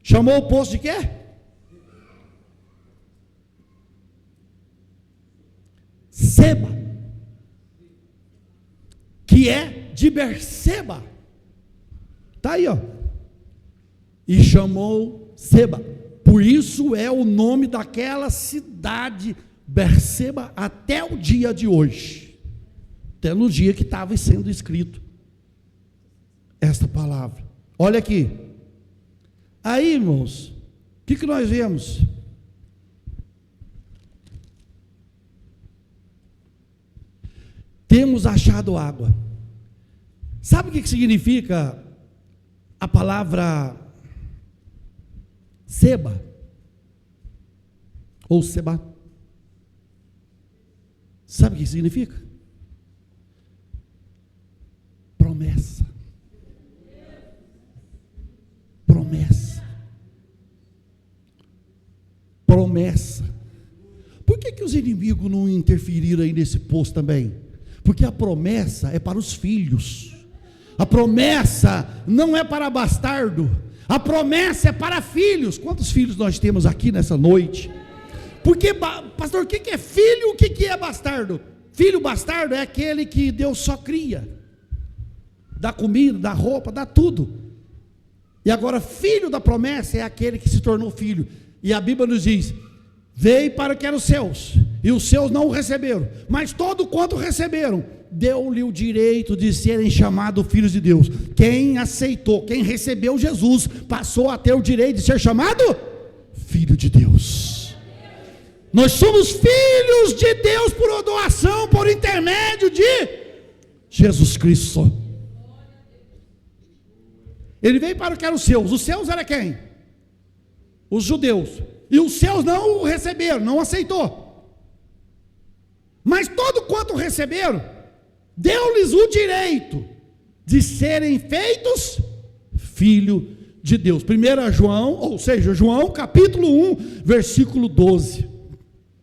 Chamou o poço de quê? Seba, que é de Berseba. Está aí, ó. E chamou Seba. Por isso é o nome daquela cidade, Berseba, até o dia de hoje. Até no dia que estava sendo escrito esta palavra. Olha aqui. Aí, irmãos, o que nós vemos? Temos achado água. Sabe o que significa a palavra Seba? Ou Seba? Sabe o que significa? Promessa. Promessa. Promessa. Por que os inimigos não interferiram aí nesse poço também? Porque a promessa é para os filhos. A promessa não é para bastardo. A promessa é para filhos. Quantos filhos nós temos aqui nessa noite? Porque, pastor, o que é filho, o que é bastardo? Filho bastardo é aquele que Deus só cria. Dá comida, dá roupa, dá tudo. E agora, filho da promessa é aquele que se tornou filho. E a Bíblia nos diz: veio para que eram os seus, e os seus não o receberam, mas todo quanto receberam, deu-lhe o direito de serem chamados filhos de Deus. Quem aceitou, quem recebeu Jesus, passou a ter o direito de ser chamado filho de Deus. Nós somos filhos de Deus por doação, por intermédio de Jesus Cristo. Ele veio para o que eram os seus era quem? Os judeus. E os seus não o receberam, não aceitou. Mas todo quanto receberam, deu-lhes o direito de serem feitos filho de Deus. 1 João, ou seja, João capítulo 1, versículo 12.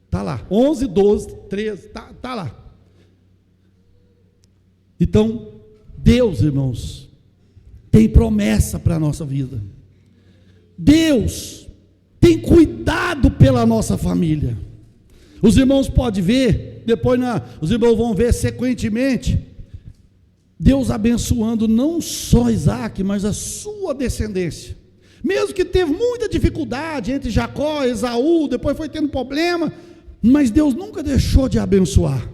Está lá, 11, 12, 13, está lá. Então, Deus, irmãos, tem promessa para a nossa vida. Deus tem cuidado pela nossa família. Os irmãos podem ver, depois os irmãos vão ver sequentemente, Deus abençoando não só Isaac, mas a sua descendência. Mesmo que teve muita dificuldade entre Jacó e Esaú, depois foi tendo problema, mas Deus nunca deixou de abençoar.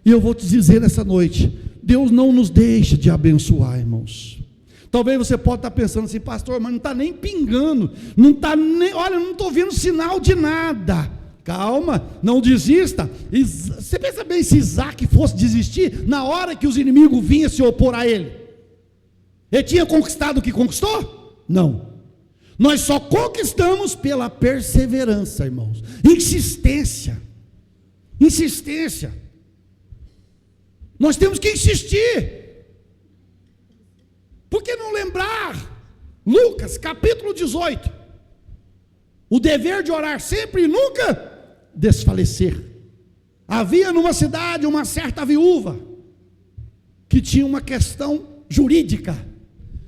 E eu vou te dizer nessa noite, Deus não nos deixa de abençoar, irmãos. Talvez você possa estar pensando assim: pastor, mas não está nem pingando, não está nem, olha, não estou vendo sinal de nada. Calma, não desista. Você pensa bem, se Isaac fosse desistir na hora que os inimigos vinham se opor a ele, ele tinha conquistado o que conquistou? Não. Nós só conquistamos pela perseverança, irmãos. Insistência. Insistência. Nós temos que insistir. Por que não lembrar Lucas capítulo 18? O dever de orar sempre e nunca desfalecer. Havia numa cidade uma certa viúva que tinha uma questão jurídica,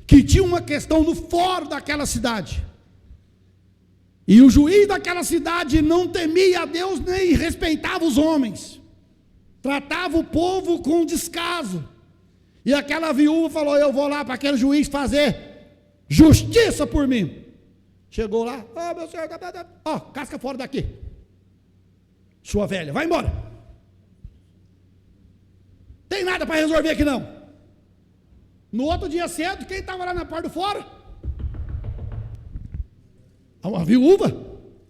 que tinha uma questão no fórum daquela cidade. E o juiz daquela cidade não temia a Deus nem respeitava os homens. Tratava o povo com descaso. E aquela viúva falou: eu vou lá para aquele juiz fazer justiça por mim. Chegou lá: ó, meu senhor, ó, casca fora daqui, sua velha, vai embora. Tem nada para resolver aqui não. No outro dia cedo, quem estava lá na porta do fora? Uma viúva.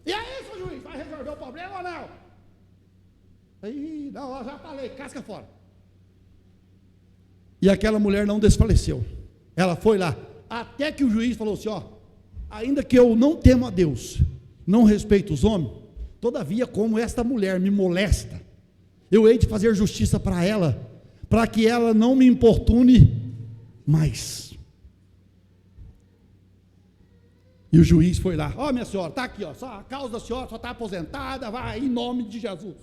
E aí, seu juiz, vai resolver o problema ou não? Aí, não, eu já falei, casca fora. E aquela mulher não desfaleceu. Ela foi lá, até que o juiz falou assim: ó, ainda que eu não temo a Deus, não respeito os homens, todavia, como esta mulher me molesta, eu hei de fazer justiça para ela, para que ela não me importune mais. E o juiz foi lá: ó, minha senhora, está aqui, ó, só a causa da senhora só está aposentada, vai em nome de Jesus.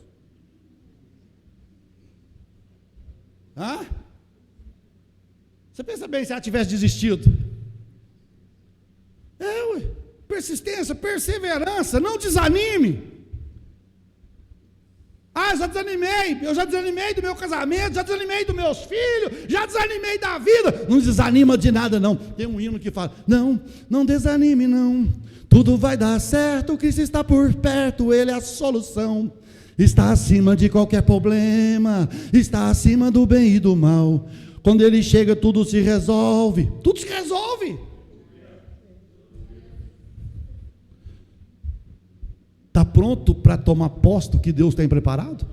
Hã? Você pensa bem se ela tivesse desistido? Ué, persistência, perseverança, não desanime. Ah, eu já desanimei do meu casamento, já desanimei dos meus filhos, já desanimei da vida. Não desanima de nada não. Tem um hino que fala: não desanime não, tudo vai dar certo, Cristo está por perto, Ele é a solução. Está acima de qualquer problema, está acima do bem e do mal. Quando Ele chega, tudo se resolve. Tudo se resolve. Está pronto para tomar posse do que Deus tem preparado?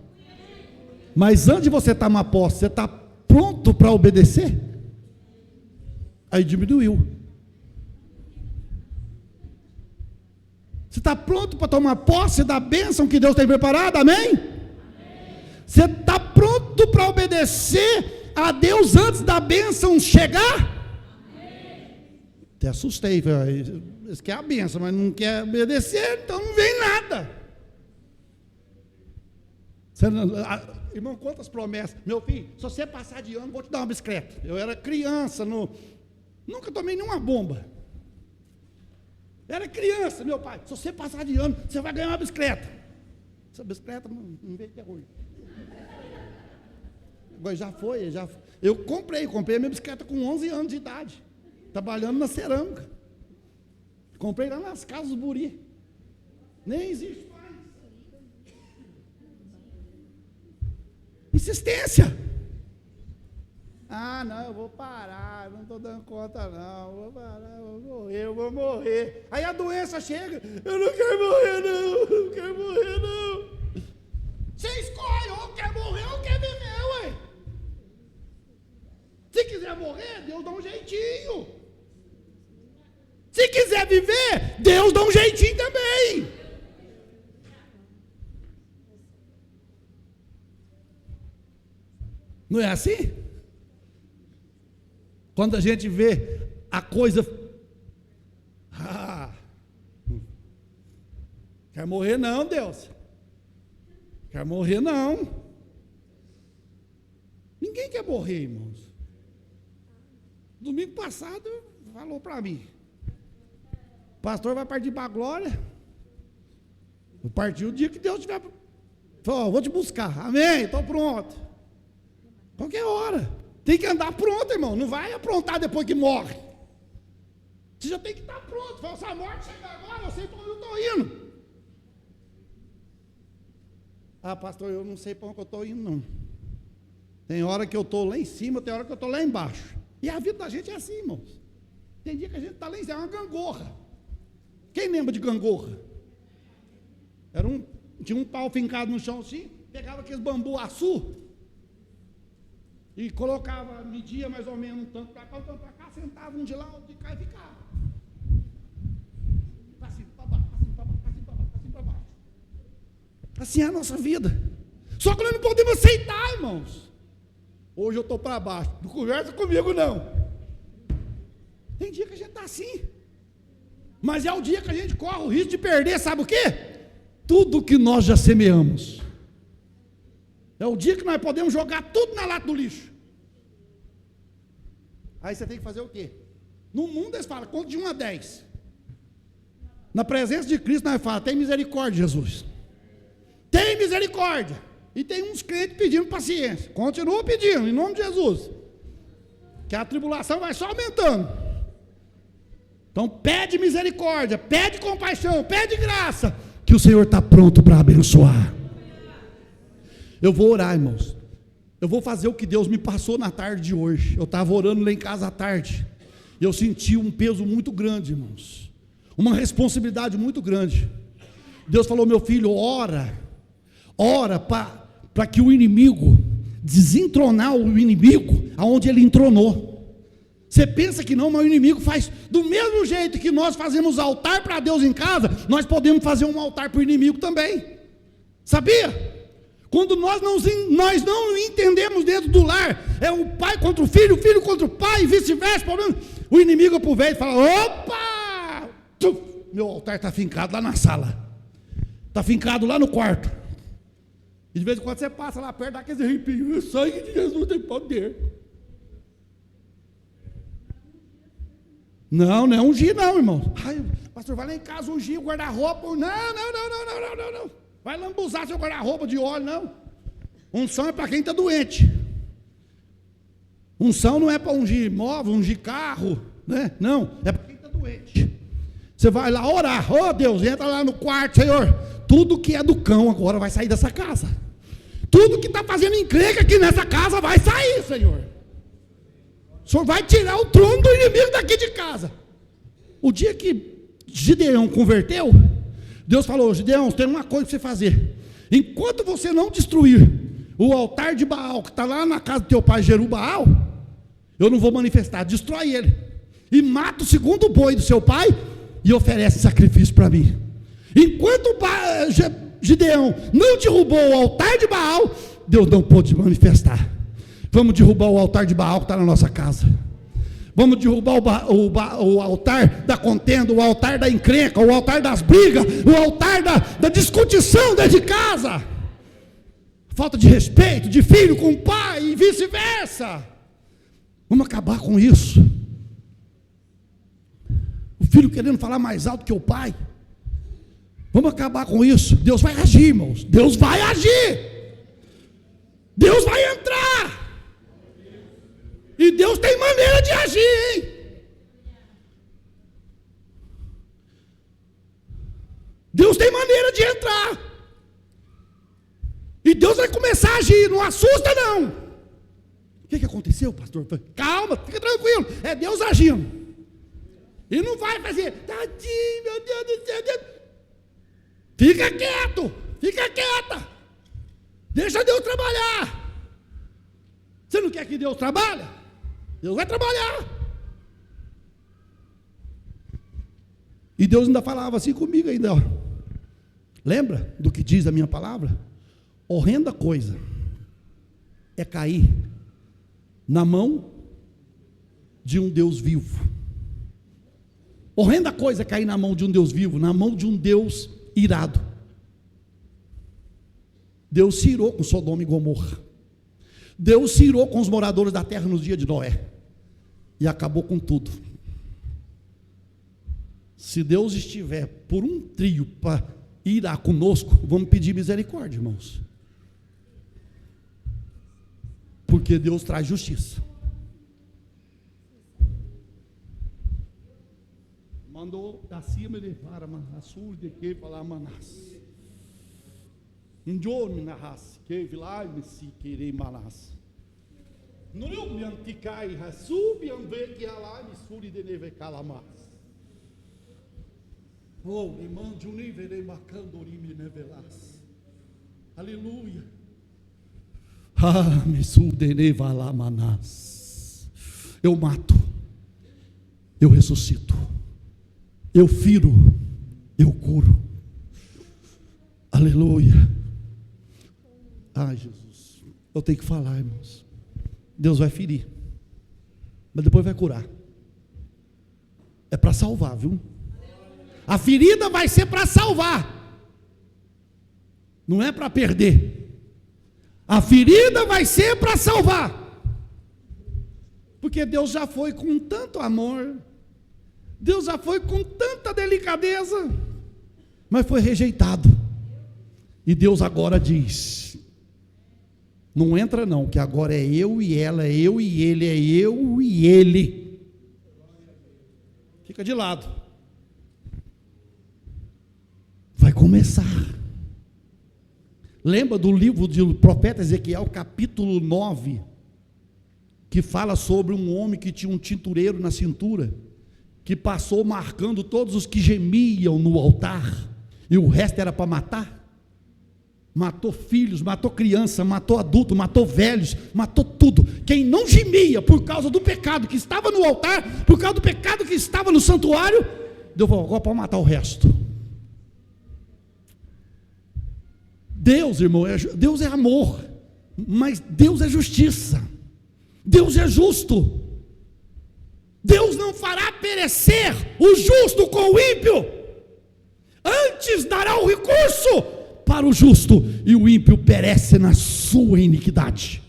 Mas antes de você tomar posse, você está pronto para obedecer? Aí diminuiu. Você está pronto para tomar posse da bênção que Deus tem preparado? Amém? Você está pronto para obedecer a Deus antes da bênção chegar? Até assustei, eles querem a bênção, mas não quer obedecer, então não vem nada. Irmão, quantas promessas. Meu filho, se você passar de ano, vou te dar uma bicicleta. Eu era criança, nunca tomei nenhuma bomba. Era criança, meu pai, se você passar de ano, você vai ganhar uma bicicleta. Essa bicicleta não veio até hoje. Agora já foi. Eu comprei a minha bicicleta com 11 anos de idade, trabalhando na cerâmica. Comprei lá nas casas do Buri. Nem existe mais. Insistência. Ah, não, eu vou parar, não estou dando conta não, vou parar, eu vou morrer. Aí a doença chega: eu não quero morrer não. Você escolhe, ou quer morrer ou quer viver, ué. Se quiser morrer, Deus dá um jeitinho. Se quiser viver, Deus dá um jeitinho também. Não é assim? Quando a gente vê a coisa, quer morrer não, Deus. Quer morrer não. Ninguém quer morrer, irmãos. Domingo passado falou para mim: o pastor vai partir para a glória. Vou partir o dia que Deus tiver. Falou: vou te buscar. Amém, estou pronto. Qualquer hora. Tem que andar pronto, irmão. Não vai aprontar depois que morre. Você já tem que estar pronto. Fala: se a morte chegar agora, eu sei para onde eu estou indo. Ah, pastor, eu não sei para onde eu estou indo, não. Tem hora que eu estou lá em cima, tem hora que eu estou lá embaixo. E a vida da gente é assim, irmãos. Tem dia que a gente está lá em cima, é uma gangorra. Quem lembra de gangorra? Tinha um pau fincado no chão assim, pegava aqueles bambu açu e colocava, media mais ou menos um tanto para cá, um tanto para cá, sentava um de lá, outro de cá e ficava. Para cima, para baixo, para cima, para baixo, para cima, para baixo, para cima, para baixo. Assim é a nossa vida. Só que nós não podemos aceitar, irmãos. Hoje eu estou para baixo, não conversa comigo não. Tem dia que a gente está assim. Mas é o dia que a gente corre o risco de perder, sabe o quê? Tudo que nós já semeamos. É o dia que nós podemos jogar tudo na lata do lixo. Aí você tem que fazer o quê? No mundo eles falam, conta de 1 a 10. Na presença de Cristo nós falamos, tem misericórdia, Jesus. Tem misericórdia. E tem uns crentes pedindo paciência. Continua pedindo, em nome de Jesus. que a tribulação vai só aumentando. Então pede misericórdia, pede compaixão, pede graça, que o Senhor está pronto para abençoar. Eu vou orar, irmãos. Eu vou fazer o que Deus me passou na tarde de hoje. Eu estava orando lá em casa à tarde. E eu senti um peso muito grande, irmãos. Uma responsabilidade muito grande. Deus falou: meu filho, ora para que o inimigo, desentronar o inimigo aonde ele entronou. Você pensa que não, mas o inimigo faz do mesmo jeito que nós fazemos altar para Deus em casa, nós podemos fazer um altar para o inimigo também. Sabia? Quando nós não entendemos dentro do lar, é o pai contra o filho contra o pai, e vice-versa, o inimigo aproveita e fala: opa, meu altar está fincado lá na sala, está fincado lá no quarto. E de vez em quando você passa lá perto, dá aqueles arrepios: o sangue de Jesus tem poder. Não é ungir não, irmão. Ai, pastor, vai lá em casa ungir o guarda-roupa. Não. Vai lambuzar seu guarda-roupa de óleo, não. Unção é para quem está doente. Unção não é para ungir móvel, ungir carro, né? Não, é para quem está doente. Você vai lá orar: oh Deus, entra lá no quarto, Senhor. Tudo que é do cão agora vai sair dessa casa. Tudo que está fazendo encrenca aqui nessa casa vai sair, Senhor. O Senhor vai tirar o trono do inimigo daqui de casa. O dia que Gideão converteu, Deus falou: Gideão, tem uma coisa para você fazer. Enquanto você não destruir o altar de Baal, que está lá na casa do teu pai Jerubaal, eu não vou manifestar. Destrói ele. E mata o segundo boi do seu pai e oferece sacrifício para mim. Enquanto Gideão não derrubou o altar de Baal, Deus não pôde manifestar. Vamos derrubar o altar de Baal que está na nossa casa. Vamos derrubar o altar da contenda, o altar da encrenca, o altar das brigas, o altar da discussão dentro de casa. Falta de respeito de filho com o pai e vice-versa. Vamos acabar com isso. O filho querendo falar mais alto que o pai. Vamos acabar com isso. Deus vai agir, irmãos. Deus vai agir. Deus vai entrar. E Deus tem maneira de agir, hein? Deus tem maneira de entrar. E Deus vai começar a agir. Não assusta, não. O que aconteceu, pastor? Calma, fica tranquilo. É Deus agindo. E não vai fazer: tadinho, meu Deus do céu, Deus. Fica quieto, fica quieta. Deixa Deus trabalhar. Você não quer que Deus trabalhe? Deus vai trabalhar. E Deus ainda falava assim comigo ainda, ó. Lembra do que diz a minha palavra? Horrenda coisa é cair na mão de um Deus vivo. Horrenda coisa é cair na mão de um Deus vivo, na mão de um Deus irado. Deus se irou com Sodoma e Gomorra. Deus se irou com os moradores da terra nos dias de Noé. E acabou com tudo. Se Deus estiver por um trio para irar conosco, vamos pedir misericórdia, irmãos. Porque Deus traz justiça. Mandou da cima ele para a sul de que falar manas. Injome na raça, que vilai me se querer manas. No me anticai rasubi ambe que alai me suri de neve calamas. Oh, me mande um nível macandori me nevelas. Aleluia. Ah, me sude neva lá manas. Eu mato, eu ressuscito, eu firo, eu curo. Aleluia. Ai, Jesus, eu tenho que falar, irmãos. Deus vai ferir, mas depois vai curar. É para salvar, viu? A ferida vai ser para salvar, não é para perder. A ferida vai ser para salvar, porque Deus já foi com tanto amor, Deus já foi com tanta delicadeza, mas foi rejeitado. E Deus agora diz: Não entra não, que agora é eu e ela, é eu e ele, é eu e ele. Fica de lado. Vai começar. Lembra do livro do profeta Ezequiel, capítulo 9, que fala sobre um homem que tinha um tintureiro na cintura, que passou marcando todos os que gemiam no altar, e o resto era para matar? Matou filhos, matou criança, matou adulto, matou velhos, matou tudo. Quem não gemia por causa do pecado que estava no altar, por causa do pecado que estava no santuário, Deus falou: agora pode matar o resto. Deus, irmão, Deus é amor, mas Deus é justiça, Deus é justo. Deus não fará perecer o justo com o ímpio, antes dará o recurso para o justo, e o ímpio perece na sua iniquidade.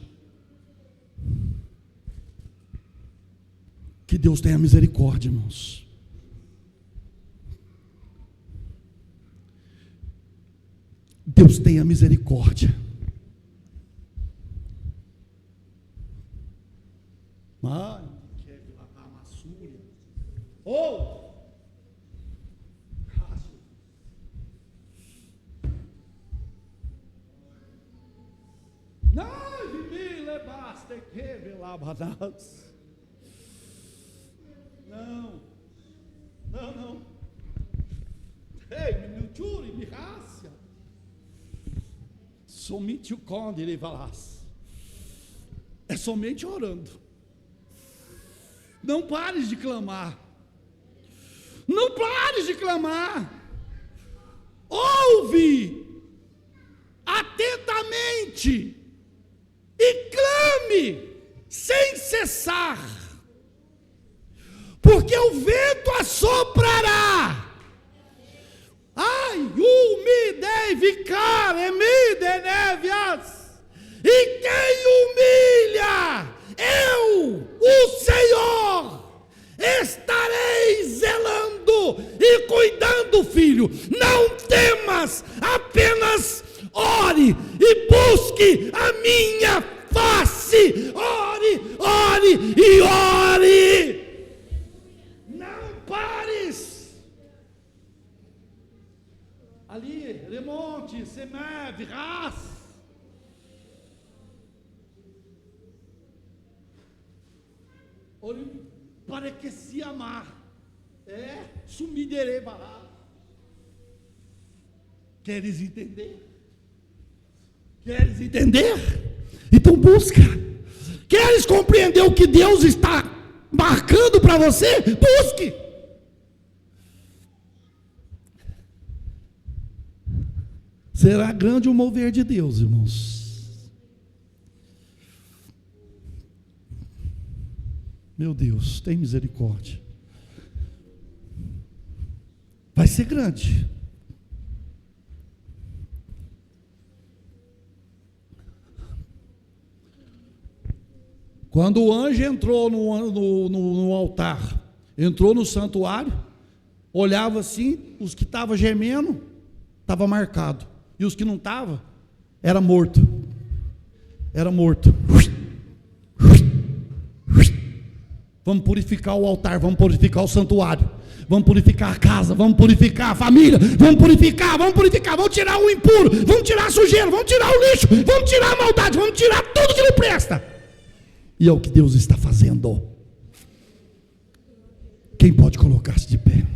Que Deus tenha misericórdia, irmãos. Deus tenha misericórdia. Ai, oh! Não. Ei, minuturi, mirrácia. Somente o conde ele falasse. É somente orando. Não pares de clamar. Não pares de clamar. Ouve atentamente e clame sem cessar, porque o vento assoprará. Ai, me deve ficar, me denevias. E quem humilha, eu, o Senhor, estarei zelando e cuidando, filho. Não temas, apenas ore e busque a minha face. Ore e ore. Não pares. Ali, remonte, semé, virás. Ore para que se amar. Sumiderei bará. Queres entender? Queres entender? Então busca. Queres compreender o que Deus está marcando para você? Busque. Será grande o mover de Deus, irmãos. Meu Deus, tem misericórdia. Vai ser grande. Quando o anjo entrou no altar, entrou no santuário, olhava assim, os que estavam gemendo, estava marcado, e os que não estavam, era morto. Era morto. Vamos purificar o altar, vamos purificar o santuário, vamos purificar a casa, vamos purificar a família, vamos purificar, vamos tirar o impuro, vamos tirar a sujeira, vamos tirar o lixo, vamos tirar a maldade, vamos tirar tudo que não presta. E é o que Deus está fazendo. Quem pode colocar-se de pé?